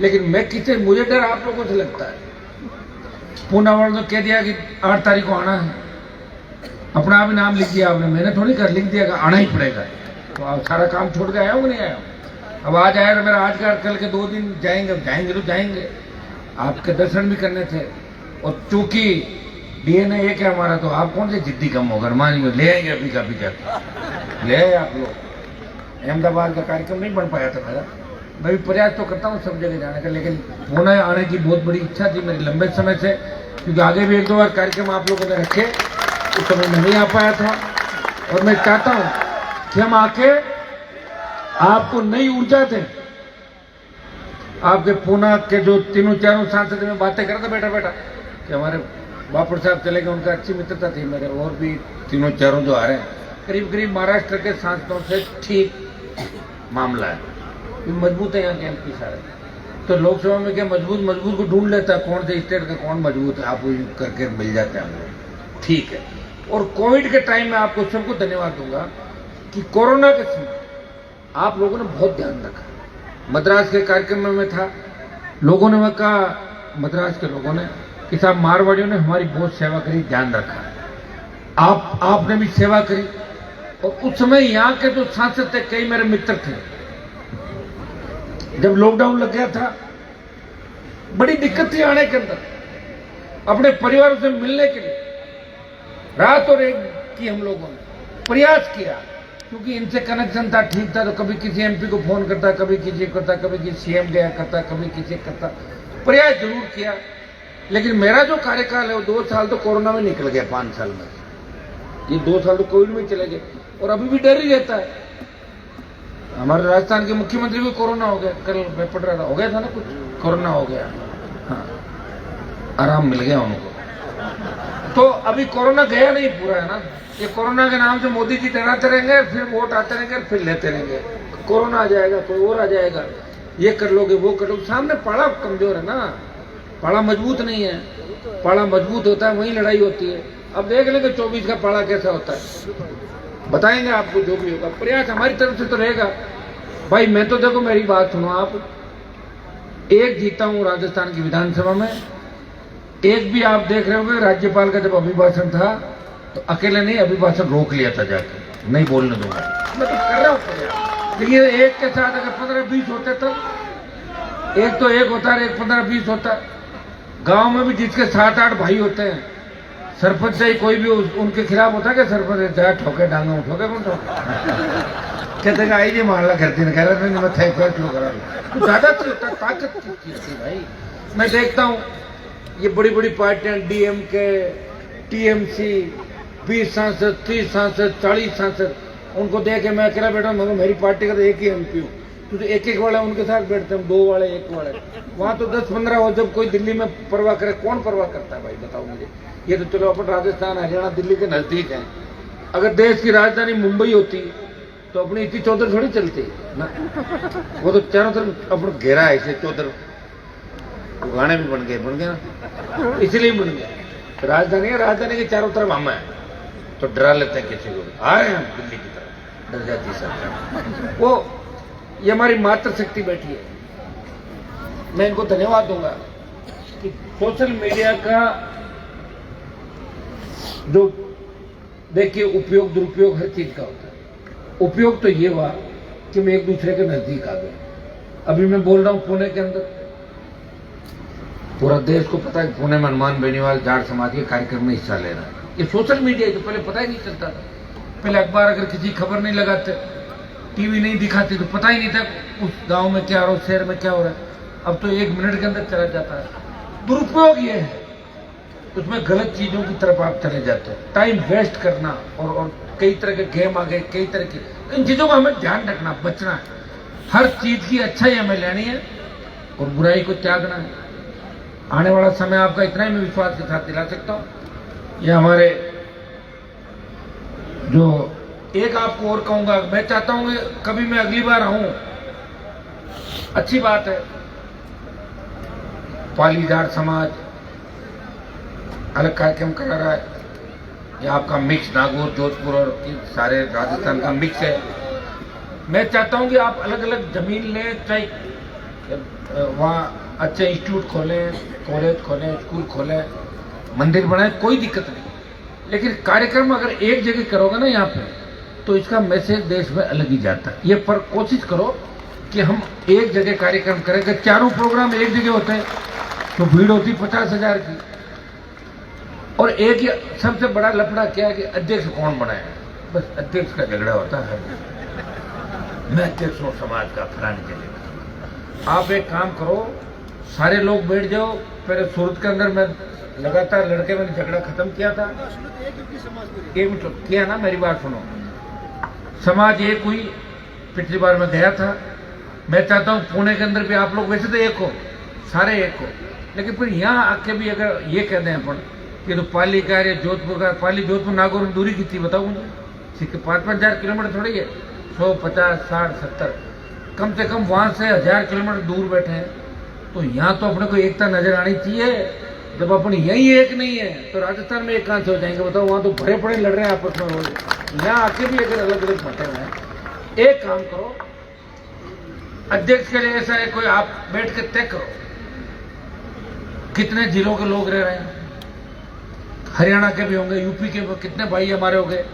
लेकिन मैं किसे, मुझे डर आप लोगों से लगता है। पूना वालों ने कह दिया कि 8 तारीख को आना है, अपना आप नाम लिख दिया आपने, मैंने थोड़ी कर लिख दिया कि आना ही पड़ेगा। तो आप सारा काम छोड़ के आया हूँ नहीं आया हूँ। अब आज आया तो मेरा आज का कल के 2 दिन जाएंगे, जाएंगे तो जाएंगे। आपके दर्शन भी करने थे। और चूंकि डीएनए एक है हमारा, तो आप कौन से जिद्दी कम होगा, मान लीजिए ले आएंगे अभी का भी जाके ले आए आप लोग। अहमदाबाद का कार्यक्रम नहीं बन पाया था मेरा, मैं भी प्रयास तो करता हूँ सब जगह जाने का, लेकिन पुणे आने की बहुत बड़ी इच्छा थी मेरी लंबे समय से, क्योंकि आगे भी 1-2 बार कार्यक्रम आप लोगों ने रखे, उस समय नहीं आ पाया था। और मैं चाहता हूँ कि हम आके आपको नई ऊर्जा दें। आपके पूना के जो 3-4 सांसद में बातें करते बैठा बैठा कि हमारे बापड़ साहब चले गए, उनका अच्छी मित्रता थी मेरे, और भी 3-4 जो आ रहे हैं, करीब करीब महाराष्ट्र के सांसदों से ठीक मामला है, मजबूत है यहाँ के एमपी सारे। तो लोकसभा में क्या मजबूत को ढूंढ लेता है, कौन से स्टेट का कौन मजबूत है, आप करके मिल जाते हैं हम लोग, ठीक है। और कोविड के टाइम में आपको सबको धन्यवाद दूंगा कि कोरोना के समय आप लोगों ने बहुत ध्यान रखा। मद्रास के कार्यक्रम में मैं था, लोगों ने मैं कहा, मद्रास के लोगों ने कि साहब मारवाड़ियों ने हमारी बहुत सेवा करी, ध्यान रखा। आपने भी सेवा करी। और उस समय यहाँ के जो सांसद थे, कई मेरे मित्र थे, जब लॉकडाउन लग गया था बड़ी दिक्कत थी आने के अंदर, अपने परिवारों से मिलने के लिए रात और एक की हम लोगों ने प्रयास किया, क्योंकि इनसे कनेक्शन था, ठीक था, तो कभी किसी एमपी को फोन करता, कभी किसी करता, कभी किसी सीएम गया करता, कभी किसी करता, प्रयास जरूर किया। लेकिन मेरा जो कार्यकाल है वो 2 साल तो कोरोना में निकल गया, 5 साल में, ये 2 साल तो कोविड में चले गए, और अभी भी डर ही रहता है। हमारे राजस्थान के मुख्यमंत्री भी कोरोना हो गया, कल मैं पढ़ रहा था, हो गया था ना कुछ, कोरोना हो गया, हाँ, आराम मिल गया उनको। तो अभी कोरोना गया नहीं पूरा, है ना, ये कोरोना के नाम से मोदी जी डराते रहेंगे, फिर वोट आते रहेंगे, फिर लेते रहेंगे, कोरोना आ जाएगा, कोई और आ जाएगा, ये कर लोगे वो कर लोगे। सामने पाड़ा कमजोर है ना, पाड़ा मजबूत नहीं है, पाड़ा मजबूत होता है वहीं लड़ाई होती है। अब देख लेंगे 24 का पाड़ा कैसा होता है, बताएंगे आपको जो भी होगा। प्रयास हमारी तरफ से तो रहेगा भाई। मैं तो देखो मेरी बात सुनो आप, एक जीता हूं राजस्थान की विधानसभा में, एक भी आप देख रहे होंगे राज्यपाल का जब अभिभाषण था तो अकेले नहीं, अभिभाषण रोक लिया था जाके, नहीं बोलने दूंगा, मैं तो कर रहा हूं। लेकिन एक के साथ अगर 15-20 होते तो एक तो एक होता है, एक 15-20 होता। गांव में भी जिसके 7-8 भाई होते हैं, सरपंच से ही कोई भी उनके खिलाफ होता है कि सरपंच चाहे ठोके डांगा उठोके कौन ठोके, कहते आई जी मामला करती नहीं, कह रहे मैं फैसला करा, तो ज्यादा ताकत की चीज थी भाई। मैं देखता हूँ ये बड़ी बड़ी पार्टियां, डीएमके, टीएमसी, 20 सांसद, 30 सांसद, 40 सांसद, उनको देख के मैं अकेला बैठा हूँ, मेरी पार्टी का तो एक ही एमपी हूँ, तो एक वाले उनके साथ बैठते हैं, 2 वाले 1 वाले, वहां तो 10-15 हो। जब कोई दिल्ली में परवाह करे, कौन परवाह करता है भाई, बताओ मुझे। ये तो चलो अपन राजस्थान, हरियाणा, दिल्ली के नजदीक हैं। अगर देश की राजधानी मुंबई होती तो अपनी इतनी चौधर थोड़ी चलती ना, वो तो चारों तरफ अपना घेरा है इसे चौधर, गाने भी बन गए ना, इसलिए बन गए। राजधानी है, राजधानी के चारों तरफ हम हैं, तो डरा लेते हैं किसी को, आ रहे हैं हम दिल्ली की तरफ, डर जाती सरकार। वो ये हमारी मातृ शक्ति बैठी है। मैं इनको धन्यवाद दूंगा कि सोशल मीडिया का जो देखिए उपयोग दुरुपयोग हर चीज का होता है। उपयोग तो ये हुआ कि मैं एक दूसरे के नजदीक आ गए। अभी मैं बोल रहा हूं पुणे के अंदर, पूरा देश को पता है पुणे में हनुमान बेनीवाल जाट समाज के कार्यक्रम में हिस्सा ले रहा है। ये सोशल मीडिया है, तो पहले पता ही नहीं चलता था। पहले अखबार अगर किसी खबर नहीं लगाते, टीवी नहीं दिखाते, तो पता ही नहीं था उस गांव में क्या हो रहा है, शहर में क्या हो रहा है। अब तो 1 मिनट के अंदर चला जाता है। दुरुपयोग ये है, उसमें गलत चीजों की तरफ आप चले जाते हैं, टाइम वेस्ट करना, और कई तरह के गेम आ गए, कई तरह की, इन चीजों का हमें ध्यान रखना, बचना है। हर चीज की अच्छाई हमें लेनी है और बुराई को त्यागना है। आने वाला समय आपका इतना ही मैं विश्वास के साथ दिला सकता हूं। ये हमारे जो एक आपको और कहूंगा, मैं चाहता हूं कि कभी मैं अगली बार आऊं, अच्छी बात है, पालीदार समाज अलग कार्यक्रम करा रहा है, ये आपका मिक्स नागौर, जोधपुर और सारे राजस्थान का मिक्स है। मैं चाहता हूं कि आप अलग अलग जमीन लें, चाहे वहाँ अच्छे इंस्टीट्यूट खोलें, कॉलेज खोलें, स्कूल खोलें, मंदिर बनाएं, कोई दिक्कत नहीं। लेकिन कार्यक्रम अगर एक जगह करोगे ना यहाँ पे, तो इसका मैसेज देश में अलग ही जाता है। ये पर कोशिश करो कि हम एक जगह कार्यक्रम करें। कि चारों प्रोग्राम एक जगह होते हैं तो भीड़ होती 50,000 की, और एक ही सबसे बड़ा लफड़ा क्या है कि अध्यक्ष कौन बनाए, बस अध्यक्ष का झगड़ा होता है। मैं अध्यक्ष हूं समाज का फलाने जगह। आप एक काम करो, सारे लोग बैठ जाओ। पहले सूरत के अंदर मैं लगातार लड़के मैंने झगड़ा खत्म किया था, एक मिनट किया ना, मेरी बात सुनो। समाज एक हुई, पिछली बार मैं गया था। मैं चाहता हूं पुणे के अंदर भी आप लोग वैसे तो एक हो, सारे एक हो, लेकिन फिर यहाँ आके भी अगर ये कह दें अपन कि तो पाली का है, जोधपुर का, पाली जोधपुर नागौर में दूरी कितनी बताओ मुझे, ठीक है 5-5 हजार किलोमीटर थोड़ी है, 100, 50, 60, 70, कम से कम वहां से 1000 किलोमीटर दूर बैठे हैं। तो यहाँ तो अपने को एकता नजर आनी चाहिए। जब अपन यही एक नहीं है तो राजस्थान में एक कहां से हो जाएंगे बताओ? वहां तो भरे पड़े लड़ रहे हैं आपस में रोज। यहाँ आके भी अगर अलग अलग बटे हुए हैं, एक काम करो, अध्यक्ष के लिए ऐसा है कोई आप बैठ के तय करो कितने जिलों के लोग रह रहे हैं, हरियाणा के भी होंगे, यूपी के कितने भाई हमारे हो गए,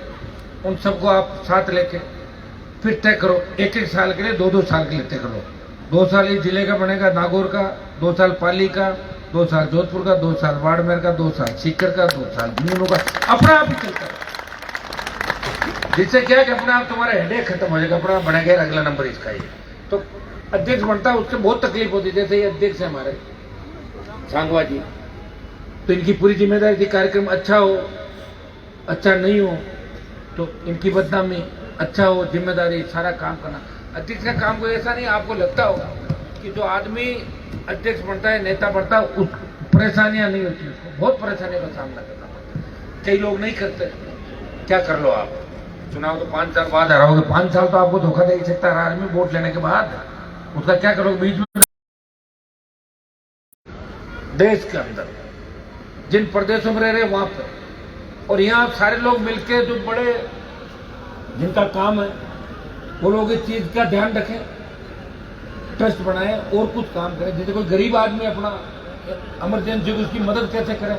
उन सबको आप साथ लेके फिर तय करो। 1-1 साल के लिए, 2-2 साल के लिए तय करो। 2 साल इस जिले का बनेगा नागौर का, 2 साल पाली का, 2 साल जोधपुर का, 2 साल बाड़मेर का, 2 साल सीकर का, 2 साल झुंझुनू का, अपना आप ही चलता है। जिससे क्या कि अपने आप तुम्हारा हेडेक खत्म हो जाएगा, अपना बढ़ेगा अगला नंबर इसका ही। तो अध्यक्ष बनता है उससे बहुत तकलीफ होती है। जैसे ये अध्यक्ष है हमारे सांगवा जी, तो इनकी पूरी जिम्मेदारी थी कार्यक्रम अच्छा हो, अच्छा नहीं हो तो इनकी बदनामी, अच्छा हो जिम्मेदारी सारा काम करना। अध्यक्ष का काम कोई ऐसा नहीं, आपको लगता होगा कि जो आदमी अध्यक्ष बनता है, नेता बनता है, उस परेशानियां नहीं होती, उसको बहुत परेशानियों का सामना करना पड़ता है। कई लोग नहीं करते, क्या कर लो आप, चुनाव तो 5 साल बाद हराओगे, 5 साल तो आपको धोखा दे सकता है आदमी वोट लेने के बाद, उसका क्या करोगे बीच में? देश के अंदर जिन प्रदेशों में रह रहे वहां पर, और यहाँ आप सारे लोग मिलकर जो बड़े जिनका काम है वो लोग इस चीज का ध्यान रखें, ट्रस्ट बनाए और कुछ काम करें। जैसे कोई गरीब आदमी अपना इमरजेंसी को उसकी मदद कैसे करें,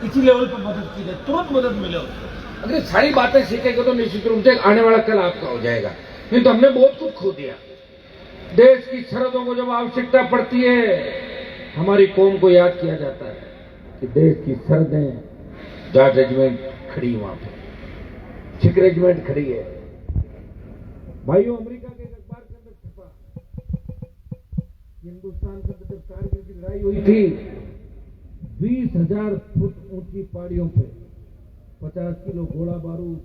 इसी लेवल पर मदद की जाए, तुरंत मदद मिले उसको। अगर सारी बातें सीखेंगे तो निश्चित रूप से आने वाला कल आपका हो जाएगा। नहीं तो हमने बहुत कुछ खो दिया। देश की सरहदों को जब आवश्यकता पड़ती है, हमारी कौम को याद किया जाता है कि देश की सरहदें, जाट रेजिमेंट खड़ी वहां पे, सिख रेजिमेंट खड़ी है। भाइयों, अमेरिका के एक अखबार के अंदर छपा, हिंदुस्तान के अंदर जब कारगिल की लड़ाई हुई थी, 20,000 फुट ऊंची पहाड़ियों पे 50 किलो गोला बारूद,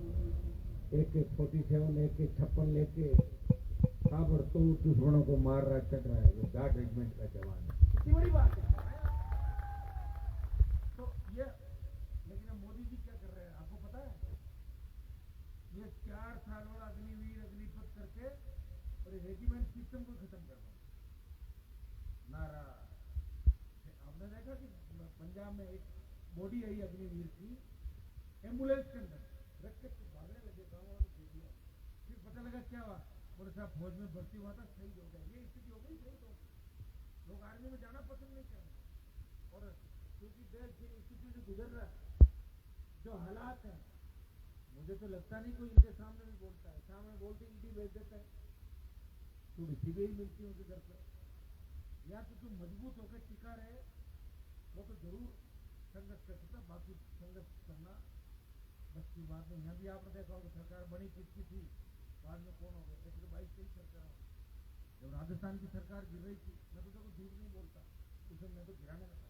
AK-47, AK-56 लेके ताबड़तोड़ दुश्मनों को मार रहा, चढ़ रहा है, वो जाट रेजिमेंट का जवान है। इतनी बड़ी बात है। तो ये, लेकिन मोदी जी क्या कर रहे हैं आपको पता है? ये 4 साल और अग्निवीर अग्निपथ करके और रेजिमेंट सिस्टम को खत्म कर दो। नारा आपने देखा कि पंजाब में एक बॉडी आई अग्निवीर की, एम्बुलेंस के अंदर रख के भागने लगे, गाँव वालों ने दिया। फिर पता लगा क्या हुआ, बोले साहब फौज में भर्ती हुआ था, शहीद हो गया। ये स्थिति हो गई, शहीद हो गई। लोग आर्मी में जाना पसंद नहीं कर रहे, और क्योंकि देश की स्थिति से गुजर रहा है, जो हालात है, मुझे तो लगता नहीं कोई इनके सामने भी बोलता है। सामने बोलते ईडी भेज देता है, थोड़ी सीबीआई मिलती है उनके घर पे। या तो तुम मजबूत होकर टिका रहे, वो तो जरूर संघर्ष कर सकता, बाकी संघर्ष करना बस की बात नहीं। यहाँ भी आपने देखा होगा सरकार बनी किसकी थी, बाद में कौन हो गए, 122 की सरकार। जब राजस्थान की सरकार गिर रही थी, मैं तो देखो झूठ नहीं बोलता, उस समय मैं तो गिराने में था।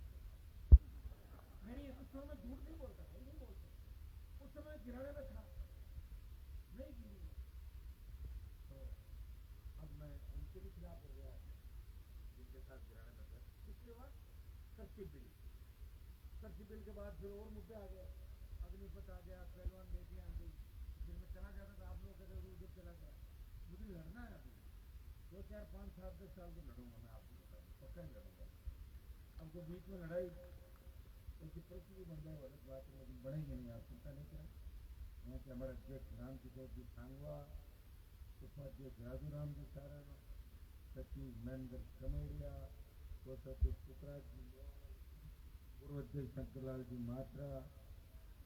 नहीं, उस समय मैं झूठ नहीं बोलता, नहीं बोलता, उस समय गिराने में था, नहीं गिरी। तो अब मैं उनके भी खिलाफ हो गया जिनके साथ गिराने में था। इसके बाद कृषि बिल के बाद फिर और मुद्दे आ गए, अग्निपथ आ गया, पहलवान बेटियां आ गई, जिनमें चला जाता था। आप लोग कहते उधर चला गया, मुझे लड़ना है अभी 2, 4, 5, 7, 10 साल तो लड़ूंगा मैं, आपको बता दूं, पक्का नहीं लड़ूंगा। हमको बीच में लड़ाई ऐसी परिस्थिति बन जाए अलग बात है, लेकिन बढ़ेंगे नहीं, आप चिंता नहीं करें। यहाँ के हमारे अध्यक्ष रामकिशोर जी सांगवा, उपाध्यक्ष राजू राम जी सारण, सचिव महेंद्र कमेरिया, कोषाध्यक्ष पुखराज जी, पूर्व अध्यक्ष शंकरलाल जी मात्रा,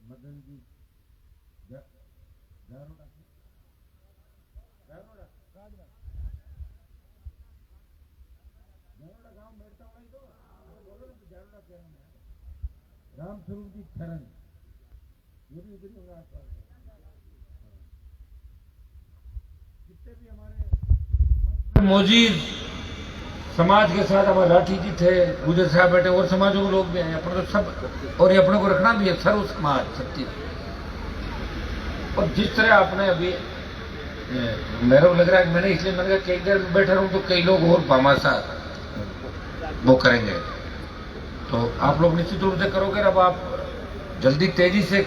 मदन जी जारोड़ा गांव मेड़ता वाला ही तो बोलो ना, जारोड़ा कह रहा हूं, राम स्वरूप जी थरन, जितने भी हमारे मौजूद समाज के साथ हमारे राठी जी थे, गुजर साहब बैठे, और समाजों के लोग भी आए अपने तो सब, और ये अपने को रखना भी है सर्व समाज सत्य। और जिस तरह आपने अभी मेरे को लग रहा है, मैंने इसलिए मैंने कहा कई देर बैठा रहूं तो कई लोग और भामाशा वो करेंगे, तो आप लोग निश्चित रूप से करोगे। अब आप जल्दी तेजी से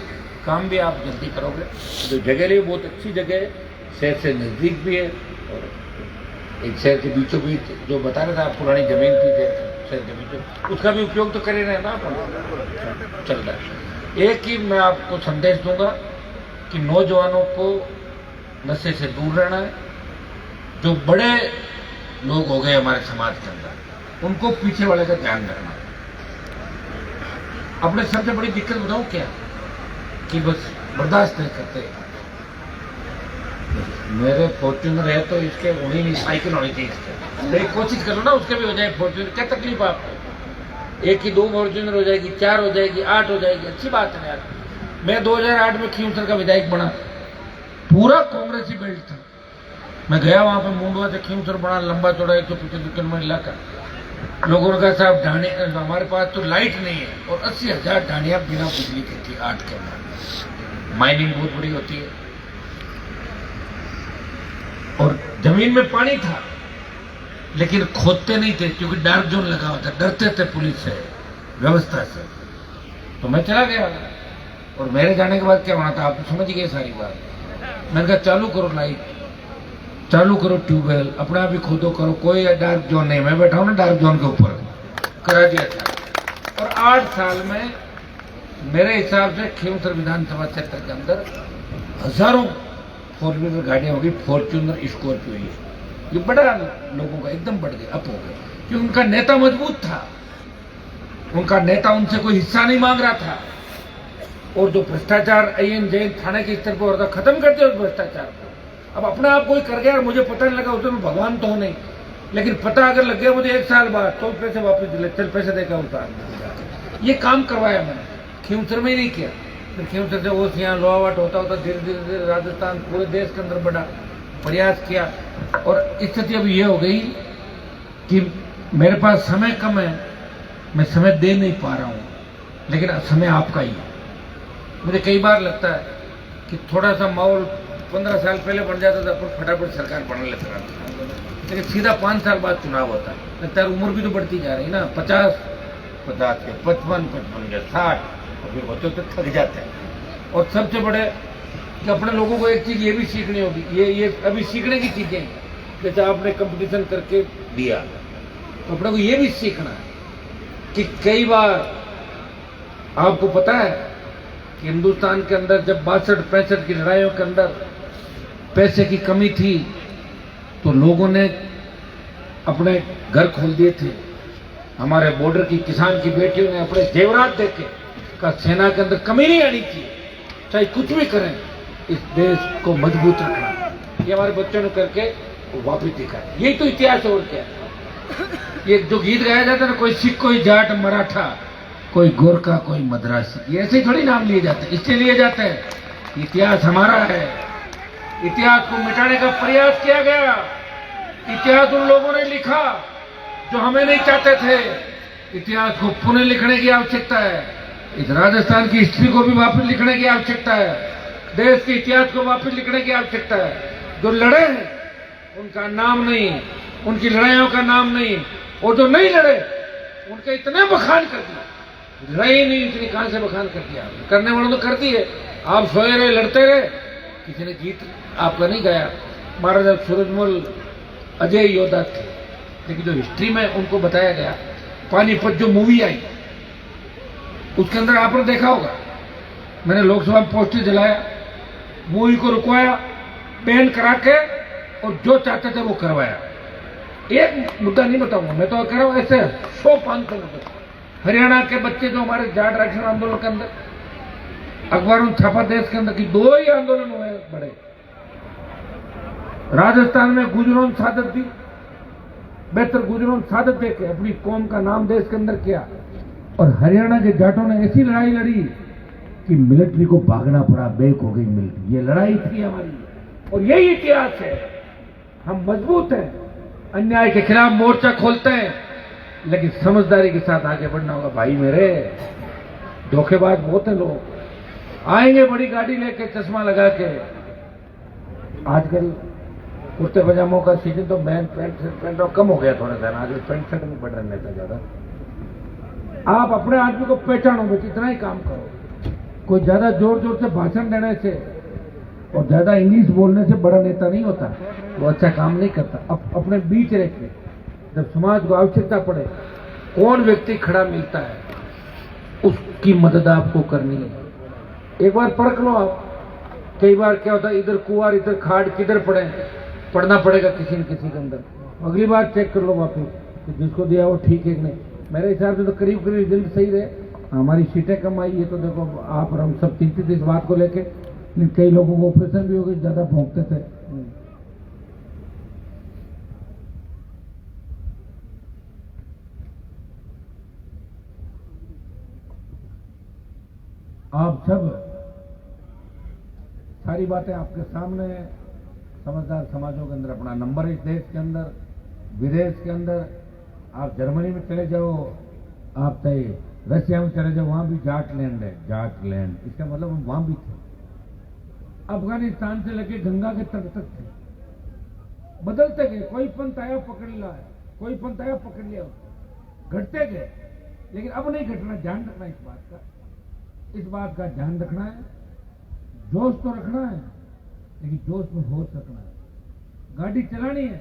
काम भी आप जल्दी करोगे। जो जगह लिए बहुत अच्छी जगह है, शहर से नजदीक भी है, और एक शहर के बीचों बीच जो बता रहे थे आप, पुरानी जमीन थी शहर के बीचों, उसका भी उपयोग तो करे रहे ना अपन, चल रहा है। एक ही मैं आपको संदेश दूंगा कि नौजवानों को नशे से दूर रहना है। जो बड़े लोग हो गए हमारे समाज के अंदर, उनको पीछे वाले का ध्यान रखना है। अपने सबसे बड़ी दिक्कत बताऊं क्या, कि बस बर्दाश्त नहीं करते। मेरे फॉर्च्यूनर है तो इसके होनी नहीं, साइकिल होनी चाहिए इसके, एक कोशिश करो ना उसके भी हो जाए फॉर्च्यूनर, क्या तकलीफ आपको? एक की 2 फॉर्च्यूनर हो जाएगी, 4 हो जाएगी, 8 हो जाएगी, अच्छी बात है यार। मैं 2008 में खींवसर का विधायक बना, पूरा कांग्रेसी बेल्ट था। मैं गया वहां पर, मुंडवा से खींवसर बड़ा लंबा चौड़ा 175 किलोमीटर इलाका। लोगों ने कहा साहब ढाणी हमारे पास तो लाइट नहीं है, और 80,000 ढाणियां बिना बिजली की थी 8 के अंदर। माइनिंग बहुत बड़ी होती है, और जमीन में पानी था, लेकिन खोदते नहीं थे क्योंकि डार्क जोन लगा हुआ था, डरते थे पुलिस से, व्यवस्था से। तो मैं चला गया, और मेरे जाने के बाद क्या होना था आप समझ गए सारी बात। मैंने कहा चालू करो लाइट, चालू करो ट्यूबवेल, अपना भी खोदो करो, कोई डार्क जोन नहीं। मैं बैठा हूं ना डार्क जोन के ऊपर, करा दिया था। और 8 साल में मेरे हिसाब से खींवसर विधानसभा क्षेत्र के अंदर हजारों 4 व्हीलर गाड़ियां होगी, फॉर्च्यूनर, स्कॉर्पियो, ये बड़ा लोगों का एकदम बढ़ गया, अप हो गए, क्योंकि उनका नेता मजबूत था। उनका नेता उनसे कोई हिस्सा नहीं मांग रहा था। और जो भ्रष्टाचार आईएन जैन थाने के स्तर पर हो रहा था, खत्म कर दिया उस भ्रष्टाचार को। अब अपना आप कोई कर गया और मुझे पता नहीं लगा, उसमें मैं भगवान तो हूं नहीं, लेकिन पता अगर लग गया मुझे 1 साल बाद, तो पैसे वापस दिले, चल पैसे देकर उतार। ये काम करवाया मैंने, खींवसर में ही नहीं किया। फिर खींवसर से वो यहाँ लोहावाट होता होता धीरे धीरे राजस्थान, पूरे देश के अंदर बड़ा प्रयास किया। और स्थिति अब ये हो गई कि मेरे पास समय कम है, मैं समय दे नहीं पा रहा हूं, लेकिन समय आपका ही है। मुझे कई बार लगता है कि थोड़ा सा माहौल 15 साल पहले बन जाता था, पर फटाफट सरकार बनने लगता था, लेकिन सीधा 5 साल बाद चुनाव होता है। लगता है उम्र भी तो बढ़ती जा रही ना, 50 के 55 के 60, और फिर बच्चों तो थक जाते हैं। और सबसे बड़े कि अपने लोगों को एक चीज ये भी सीखनी होगी, ये अभी सीखने की चीजें, जैसे आपने कंपटीशन करके दिया, तो अपने को ये भी सीखना है कि कई बार आपको पता है कि हिंदुस्तान के अंदर जब 62-65 की लड़ाइयों के अंदर पैसे की कमी थी, तो लोगों ने अपने घर खोल दिए थे। हमारे बॉर्डर की किसान की बेटियों ने अपने जेवरात देके का सेना के अंदर कमी नहीं आनी चाहिए, चाहे कुछ भी करें, इस देश को मजबूत रखना। ये हमारे बच्चों ने करके वापिस दिखा, यही तो इतिहास है। और क्या, ये जो गीत गाया जाता है ना, कोई सिख, कोई जाट, मराठा, कोई गोरखा, कोई मद्रासी, ये ऐसे थोड़ी नाम लिए जाते हैं, इसलिए लिए जाते हैं इतिहास हमारा है। इतिहास को मिटाने का प्रयास किया गया, इतिहास उन लोगों ने लिखा जो हमें नहीं चाहते थे। इतिहास को पुनः लिखने की आवश्यकता है। इस राजस्थान की हिस्ट्री को भी वापस लिखने की आवश्यकता है, देश के इतिहास को वापस लिखने की आवश्यकता है। जो लड़े हैं उनका नाम नहीं, उनकी लड़ाइयों का नाम नहीं, और जो नहीं लड़े उनके इतने बखान कर दिया, लड़ाई नहीं इतनी कहां से बखान कर दिया, करने वालों ने कर दी है। आप सोए रहे, लड़ते रहे, किसी ने जीत आपका नहीं गया। महाराजा सूरजमल अजय योद्धा थे, लेकिन जो हिस्ट्री में उनको बताया गया, पानीपत जो मूवी आई उसके अंदर आपने देखा होगा, मैंने लोकसभा में पोस्टर जलाया, मूवी को रुकवाया, बैन करा के, और जो चाहते थे वो करवाया। एक मुद्दा नहीं बताऊंगा, मैं तो कह रहा हूं ऐसे 100-500 मुद्दे। हरियाणा के बच्चे जो हमारे जाट रक्षण आंदोलन के अंदर, अखबारों छापा देश के अंदर की 2 ही आंदोलन हुए बड़े। राजस्थान में गुजरों सादत दी, बेहतर गुजरों सादत देके अपनी कौम का नाम देश के अंदर किया। और हरियाणा के जाटों ने ऐसी लड़ाई लड़ी कि मिलिट्री को भागना पड़ा, बेक हो गई मिलिट्री। ये लड़ाई थी हमारी और यही इतिहास है। हम मजबूत हैं, अन्याय के खिलाफ मोर्चा खोलते हैं, लेकिन समझदारी के साथ आगे बढ़ना होगा भाई मेरे। धोखेबाज बहुत है लोग, आएंगे बड़ी गाड़ी लेके, चश्मा लगा के। आजकल कुर्ते पजामों का सीजन तो पैंट शर्ट कम हो गया थोड़ा सा, आज पैंट शर्ट में पड़ रहा नेता ज्यादा। आप अपने आदमी को पहचानो, बस इतना ही काम करो। कोई ज्यादा जोर जोर से भाषण देने से और ज्यादा इंग्लिश बोलने से बड़ा नेता नहीं होता, वो अच्छा काम नहीं करता। अपने बीच रह के जब समाज को आवश्यकता पड़े, कौन व्यक्ति खड़ा मिलता है, उसकी मदद आपको करनी है। एक बार परख लो आप। कई बार क्या होता है, इधर कुआर इधर खाड़, किधर पड़ना पड़ेगा किसी न किसी के अंदर। अगली बार चेक कर लो वापिस कि जिसको दिया वो ठीक है कि नहीं। मेरे हिसाब से तो करीब करीब रिजल्ट सही रहे। हमारी सीटें कम आई है तो देखो आप और हम सब चिंतित इस बात को लेके। कई लोगों को ऑपरेशन भी हो गए, ज्यादा भोंकते थे। आप सब सारी बातें आपके सामने, समझदार समाजों के अंदर अपना नंबर, इस देश के अंदर, विदेश के अंदर, आप जर्मनी में चले जाओ, आप रशिया में चले जाओ, वहां भी जाट लैंड है, जाट लैंड। इसका मतलब हम वहां भी थे। अफगानिस्तान से लेके गंगा के तट तक थे, बदलते गए। कोई पंथ आया पकड़ लिया है, कोई पंथ आया पकड़ लिया, घटते गए। लेकिन अब नहीं घटना, ध्यान रखना इस बात का ध्यान रखना है। जोश तो रखना है, लेकिन जोश में होश रखना है। गाड़ी चलानी है।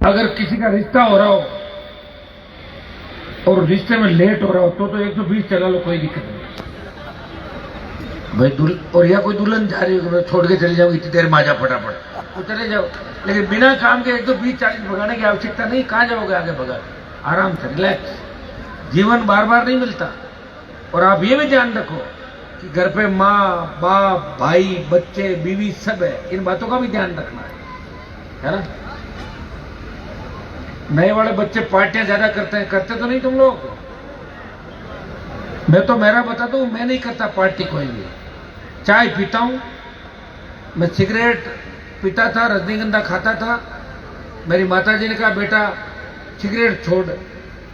अगर किसी का रिश्ता हो रहा हो और रिश्ते में लेट हो रहा हो तो 120 चला लो, कोई दिक्कत नहीं भाई। और या कोई दुल्हन जा रही हो, छोड़ के चले जाओ इतनी देर माजा फटाफट, तो चले जाओ। लेकिन बिना काम के 120-40 भगाने की आवश्यकता नहीं। कहां जाओगे आगे भगा? आराम से रिलैक्स। जीवन बार बार नहीं मिलता। और आप ये भी ध्यान रखो कि घर पे माँ बाप भाई बच्चे बीवी सब है, इन बातों का भी ध्यान रखना है ना। नए वाले बच्चे पार्टियां ज्यादा करते हैं, करते तो नहीं तुम लोग। मैं तो मेरा बता दूं, मैं नहीं करता पार्टी कोई भी। चाय पीता हूं मैं, सिगरेट पीता था, रजनीगंधा खाता था। मेरी माताजी ने कहा बेटा सिगरेट छोड़।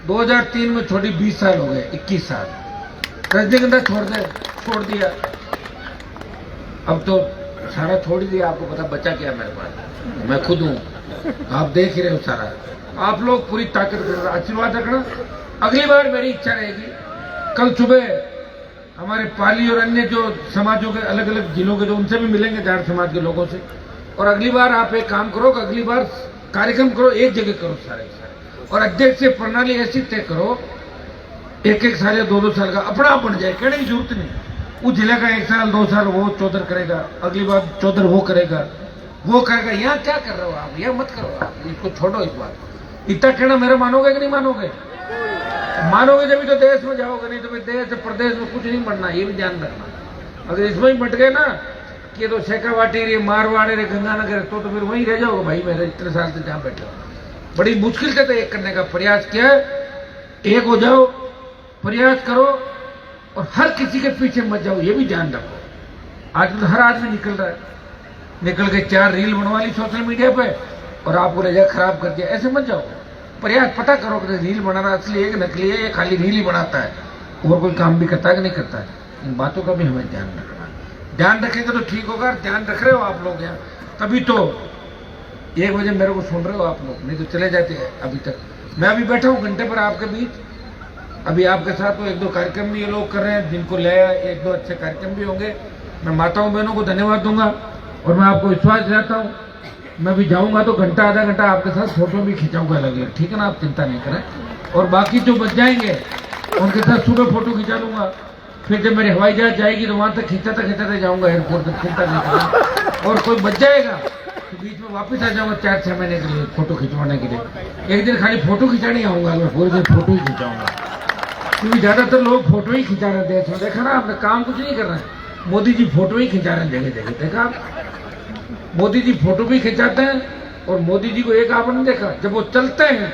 2003 में छोड़ी, 20 साल हो गए, 21 साल। रजनीगंधा छोड़ दिया। अब तो सारा छोड़ ही दिया। आपको पता बचा क्या मेरे पास? मैं खुद हूं, आप देख ही रहे हो सारा। आप लोग पूरी ताकत कर आशीर्वाद रखना। अगली बार मेरी इच्छा रहेगी, कल सुबह हमारे पाली और अन्य जो समाजों के अलग अलग जिलों के जो, उनसे भी मिलेंगे, जाट समाज के लोगों से। और अगली बार आप एक काम करो, अगली बार कार्यक्रम करो, एक जगह करो सारे। और अध्यक्ष से प्रणाली ऐसी तय करो, 1-1 साल या 2-2 साल का अपना आप बन जाए, कहने की जरूरत नहीं। वो जिले का 1 साल 2 साल वो चौधर करेगा, अगली बार चौधर वो करेगा। यहाँ क्या कर रहे हो आप? यह मत करो आप, इसको छोड़ो। इस बात इतना कहना मेरा मानोगे कि नहीं मानोगे? मानोगे जब तो देश में जाओगे, नहीं तो देश प्रदेश में कुछ नहीं बनना। ये भी ध्यान रखना। अगर इसमें ही बट गए ना कि तो शेखावाटी रे, मारवाड़ी रे, गंगानगर, तो फिर वहीं रह जाओगे भाई। मेरे इतने साल से जहां बैठे हो, बड़ी मुश्किल से तो एक करने का प्रयास किया। एक हो जाओ, प्रयास करो और हर किसी के पीछे मत जाओ, ये भी ध्यान रखो। आज तो हर आदमी निकल रहा है, निकल के 4 रील बनवा ली सोशल मीडिया पे और आपको ले जाए खराब कर दिया। ऐसे मत जाओ। प्रयास पता करो कि रील बनाना असली है कि नकली है, या खाली रील ही बनाता है, और कोई काम भी करता है कि नहीं करता है। इन बातों का भी हमें ध्यान रखना। ध्यान रखेंगे तो ठीक होगा। ध्यान रख रहे हो आप लोग यहाँ, तभी तो 1 बजे मेरे को सुन रहे हो आप लोग, नहीं तो चले जाते हैं अभी तक। मैं अभी बैठा हूँ घंटे पर आपके बीच। अभी आपके साथ तो 1-2 कार्यक्रम भी ये लोग कर रहे हैं, जिनको ले आया 1-2 अच्छे कार्यक्रम भी होंगे। मैं माताओं बहनों को धन्यवाद दूंगा और मैं आपको विश्वास दिलाता हूँ, मैं भी जाऊंगा तो घंटा आधा घंटा आपके साथ फोटो भी खिंचाऊंगा अलग अलग, ठीक है ना? आप चिंता नहीं करें। और बाकी जो बच जाएंगे उनके साथ सुबह फोटो खिंचा लूंगा। फिर जब मेरी हवाई जहाज जाएगी तो वहां तक खिंचाते जाऊंगा एयरपोर्ट तक, चिंता नहीं करें। और कोई बच जाएगा तो बीच में वापस आ जाऊंगा 4-6 महीने के लिए फोटो खिंचवाने के लिए। एक दिन खाली फोटो खिंचाने आऊंगा, मैं पूरे दिन फोटो ही खिंचाऊंगा, क्योंकि ज्यादातर लोग फोटो ही खिंचा रहे देश में। देखा ना आपने, काम कुछ नहीं कर रहे हैं। मोदी जी फोटो ही खिंचा रहे हैं जगह जगह, देखा आप? मोदी जी फोटो भी खिंचाते हैं। और मोदी जी को एक आपने देखा, जब वो चलते हैं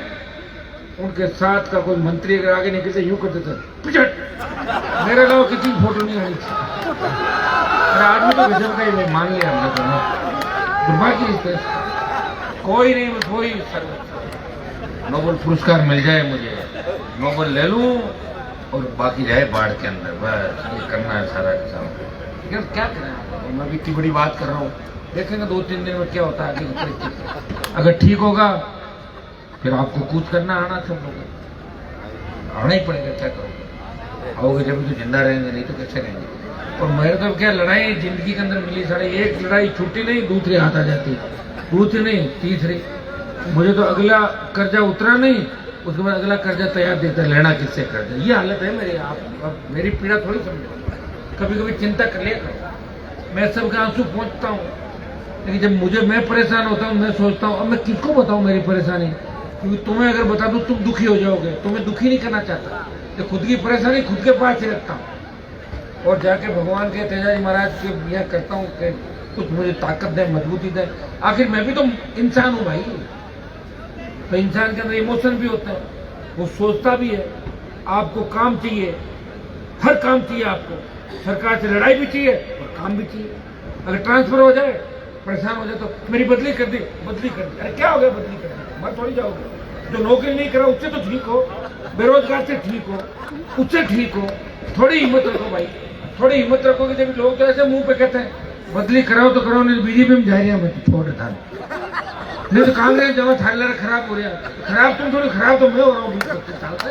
उनके साथ का कोई मंत्री अगर आगे निकलते यूं करते थे, पिछट मेरे अलावा किसी की फोटो नहीं आनी चाहिए। अरे आदमी तो गजब का ही नहीं, मान लिया हमने तो दुर्भाग्य इस देश का। कोई नहीं, कोई नोबेल पुरस्कार मिल जाए मुझे, नोबेल ले लूं और बाकी जाए बाढ़ के अंदर, बस ये करना है सारा किसान। लेकिन क्या करें, मैं भी इतनी बड़ी बात कर रहा हूँ, देखेंगे 2-3 दिन में क्या होता है आगे की परिस्थिति। अगर ठीक होगा फिर आपको कूच करना आना, सब लोग आना ही पड़ेगा, क्या करोगे, आओगे जब तो जिंदा रहेंगे, नहीं तो कैसे रहेंगे। और मेरे तो क्या लड़ाई जिंदगी के अंदर मिली साढ़े, एक लड़ाई छूटी नहीं दूसरी हाथ आ जाती, दूसरी नहीं तीसरी। मुझे तो अगला कर्जा उतरा नहीं, उसके बाद अगला कर्जा तैयार देता है, लेना किससे कर्जा। ये हालत है मेरी। आप अब मेरी पीड़ा थोड़ी समझो, कभी कभी चिंता कर लिया करो। मैं सबके आंसू पहुंचता हूँ, लेकिन जब मुझे मैं परेशान होता हूँ, मैं सोचता हूँ अब मैं किसको बताऊँ मेरी परेशानी, क्योंकि तुम्हें अगर बता दूँ तुम दुखी हो जाओगे। तुम्हें दुखी नहीं करना चाहता, तो खुद की परेशानी खुद के पास ही रखता हूँ और जाके भगवान के तेजाजी महाराज के यह करता हूँ कि कुछ मुझे ताकत दे, मजबूती दे। आखिर मैं भी तो इंसान हूँ भाई, तो इंसान के अंदर इमोशन भी होते हैं, वो सोचता भी है। आपको काम चाहिए, हर काम चाहिए आपको, सरकार से लड़ाई भी चाहिए और काम भी चाहिए। अगर ट्रांसफर हो जाए, परेशान हो जाए तो मेरी बदली कर दी, बदली कर दी, अरे क्या हो गया बदली कर दी, मत थोड़ी जाओगे। जो नौकरी नहीं करा उससे तो ठीक हो, बेरोजगार से ठीक हो, उससे ठीक हो। थोड़ी हिम्मत रखो भाई, थोड़ी हिम्मत रखोगे। जब लोग तो ऐसे मुंह पे कहते हैं बदली कराओ तो कराओ, नहीं बीजेपी में जा रही है, मैं छोड़ था, नहीं तो कांग्रेस जमा थाले खराब हो रहा है। खराब तुम थोड़ी, खराब तो मैं हो रहा हूँ 20-25 साल से।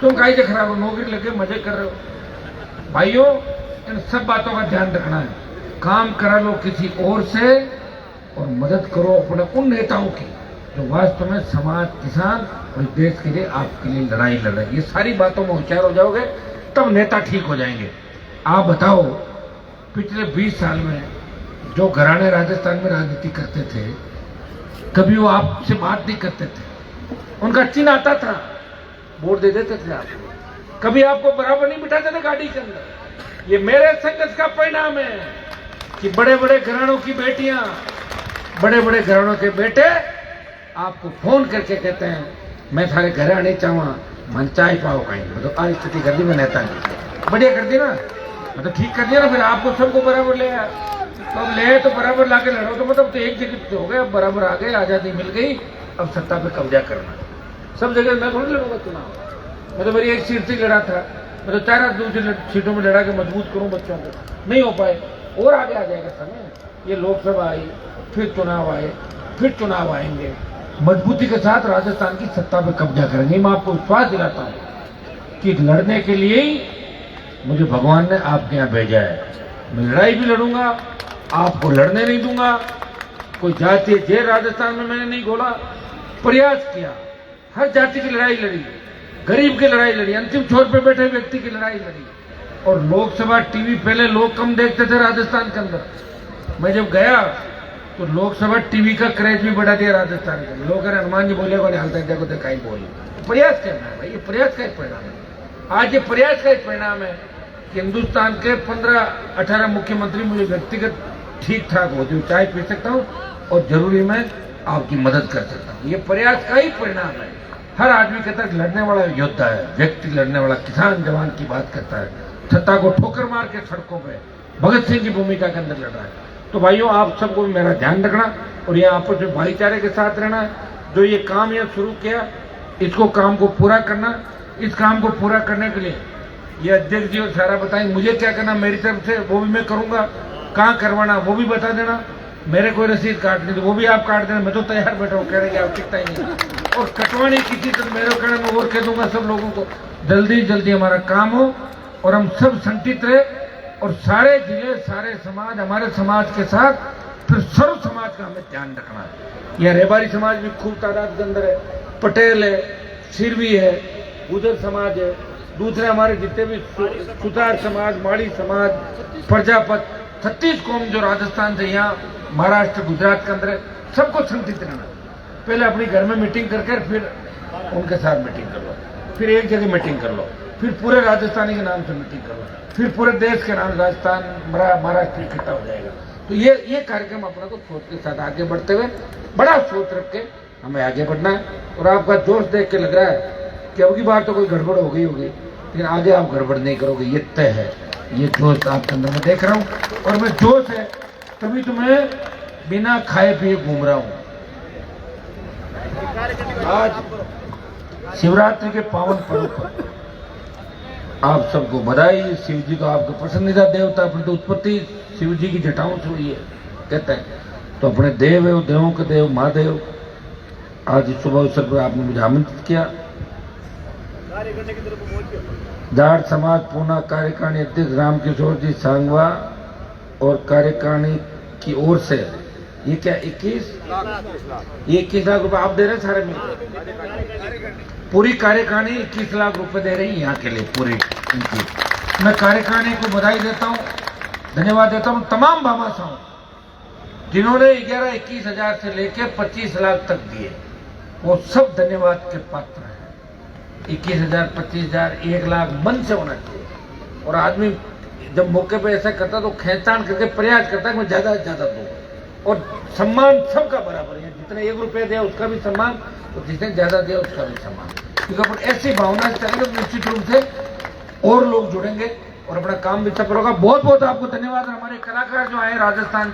तुम काहे से खराब हो, नौकरी लगे मजे कर रहे हो। भाइयों इन सब बातों का ध्यान रखना है। काम करा लो किसी और से और मदद करो अपने उन नेताओं की जो वास्तव में समाज, किसान और देश के लिए आपके लिए लड़ाई लड़ रहे हैं। ये सारी बातों में होशियार हो जाओगे तब नेता ठीक हो जाएंगे। आप बताओ पिछले 20 साल में जो घराने राजस्थान में राजनीति करते थे, कभी वो आपसे बात नहीं करते थे, उनका चिन्ह आता था, वोट दे देते थे आप, कभी आपको बराबर नहीं बिठाते थे गाड़ी के अंदर। ये मेरे संघर्ष का परिणाम है कि बड़े बड़े घरानों की बेटियां, बड़े बड़े घरानों के बेटे आपको फोन करके कहते हैं मैं थारे घर आने चाहूँ, मन चाय पाओ कहीं, मतलब आज स्थिति कर दी मैं नेता नहीं, बढ़िया कर दी ना, मतलब ठीक कर दिया ना। फिर आपको सबको बराबर ले आया, तो अब ले तो बराबर लाके लड़ो, तो मतलब तो एक जगह हो गए, अब बराबर आ गए, आजादी मिल गई, अब सत्ता पे कब्जा करना। सब जगह मैं थोड़ी लड़ूंगा चुनाव, मैं तो मेरी एक सीट से लड़ा था, मैं तो 4 दूसरी सीटों में लड़ा के मजबूत करूं बच्चों को, नहीं हो पाए। और आगे आ जाएगा समय, ये लोकसभा आई, फिर चुनाव आए, फिर चुनाव आएंगे, मजबूती के साथ राजस्थान की सत्ता पे कब्जा करेंगे। मैं आपको विश्वास दिलाता हूँ कि लड़ने के लिए ही मुझे भगवान ने आपके यहाँ भेजा है। मैं लड़ाई भी लड़ूंगा, आपको लड़ने नहीं दूंगा। कोई जातीय जेल राजस्थान में मैंने नहीं घोला, प्रयास किया, हर जाति की लड़ाई लड़ी, गरीब की लड़ाई लड़ी, अंतिम छोर पे बैठे व्यक्ति की लड़ाई लड़ी। और लोकसभा टीवी पहले लोग कम देखते थे राजस्थान के अंदर, मैं जब गया तो लोकसभा टीवी का क्रेज भी बढ़ा दिया राजस्थान के लोग। अरे हनुमान जी बोले को हालता देखो देखा ही बोले, प्रयास करना है भाई, ये प्रयास का एक परिणाम है। आज ये प्रयास का एक परिणाम है कि हिंदुस्तान के 15-18 मुख्यमंत्री मुझे व्यक्तिगत ठीक ठाक होती हूँ, चाय पी सकता हूँ और जरूरी मैं आपकी मदद कर सकता हूँ। ये प्रयास का ही परिणाम है। हर आदमी कहता है लड़ने वाला योद्धा है, व्यक्ति लड़ने वाला किसान जवान की बात करता है, सत्ता को ठोकर मार के सड़कों पे भगत सिंह की भूमिका के अंदर लड़ रहा है। तो भाइयों आप सबको भी मेरा ध्यान रखना और यहाँ आपस में भाईचारे के साथ रहना। जो ये काम यहाँ शुरू किया, इसको काम को पूरा करना। इस काम को पूरा करने के लिए ये अध्यक्ष जी और सारा बताएंगे मुझे क्या करना, मेरी तरफ से वो भी मैं करूंगा, कहाँ करवाना वो भी बता देना। मेरे कोई रसीद काटनी तो वो भी आप काट देना, मैं तो तैयार बैठा हूँ, कहने की आवश्यकता ही नहीं। और कटवानी किसी तो मेरे कहने में और कह दूंगा सब लोगों को, जल्दी जल्दी हमारा काम हो और हम सब संगठित रहे और सारे जिले, सारे समाज हमारे समाज के साथ, फिर सर्व समाज का हमें ध्यान रखना है। यहाँ रेबारी समाज भी खूब तादाद के अंदर है, पटेल है, सिरवी है, गुजर समाज है, दूसरे हमारे जितने भी सुतार समाज, माड़ी समाज, प्रजापत, 36 कौम जो राजस्थान से यहाँ महाराष्ट्र गुजरात के अंदर है, सबको संगठित रहना। पहले अपनी घर में मीटिंग करके फिर उनके साथ मीटिंग कर लो, फिर एक जगह मीटिंग कर लो, फिर पूरे राजस्थानी के नाम से मीटिंग कर लो, फिर पूरे देश के नाम राजस्थान महाराष्ट्र इकट्ठा हो जाएगा। तो ये कार्यक्रम अपना को सोच के साथ आगे बढ़ते हुए बड़ा सोच रख के हमें आगे बढ़ना है। और आपका जोश देख के लग रहा है कि अब की बार तो कोई गड़बड़ हो गई होगी, लेकिन आगे आप गड़बड़ नहीं करोगे, ये तय है। ये जोश आपके अंदर मैं देख रहा हूँ, और मैं जोश है तभी तो मैं बिना खाए पिए घूम रहा हूँ। आज शिवरात्रि के पावन पर्व पर आप सबको बधाई। शिव जी का आपका पसंदीदा देवता, अपनी तो उत्पत्ति शिव जी की जटाओं से हुई है कहते हैं, तो अपने देव है, देवों के देव महादेव। आज इस शुभ अवसर पर आपने मुझे आमंत्रित किया। जाट समाज पूना कार्यकारिणी अध्यक्ष रामकिशोर जी सांगवा और कार्यकारिणी की ओर से ये क्या 21 लाख रुपए आप दे रहे हैं सारे मिलकर? पूरी कार्यकारिणी 21 लाख रुपए दे रही है यहाँ के लिए पूरी इनकी। मैं कार्यकारिणी को बधाई देता हूँ, धन्यवाद देता हूँ तमाम भामाशाहों जिन्होंने 11-21 हजार से लेकर 25 लाख तक दिए, वो सब धन्यवाद के पात्र हैं। 21 हजार, 25 हजार, 1 लाख मन से होना चाहिए। और आदमी जब मौके पे ऐसा करता तो खेचान करके प्रयास करता है कि मैं ज्यादा से ज्यादा दूं। और सम्मान सबका बराबर है, जितने 1 रुपये दिया उसका भी सम्मान, और जितने ज्यादा दिया उसका भी सम्मान। क्योंकि अपन ऐसी भावना से चलेंगे तो निश्चित रूप से और लोग जुड़ेंगे और अपना काम भी सफल होगा। बहुत बहुत आपको धन्यवाद। हमारे कलाकार जो आए राजस्थान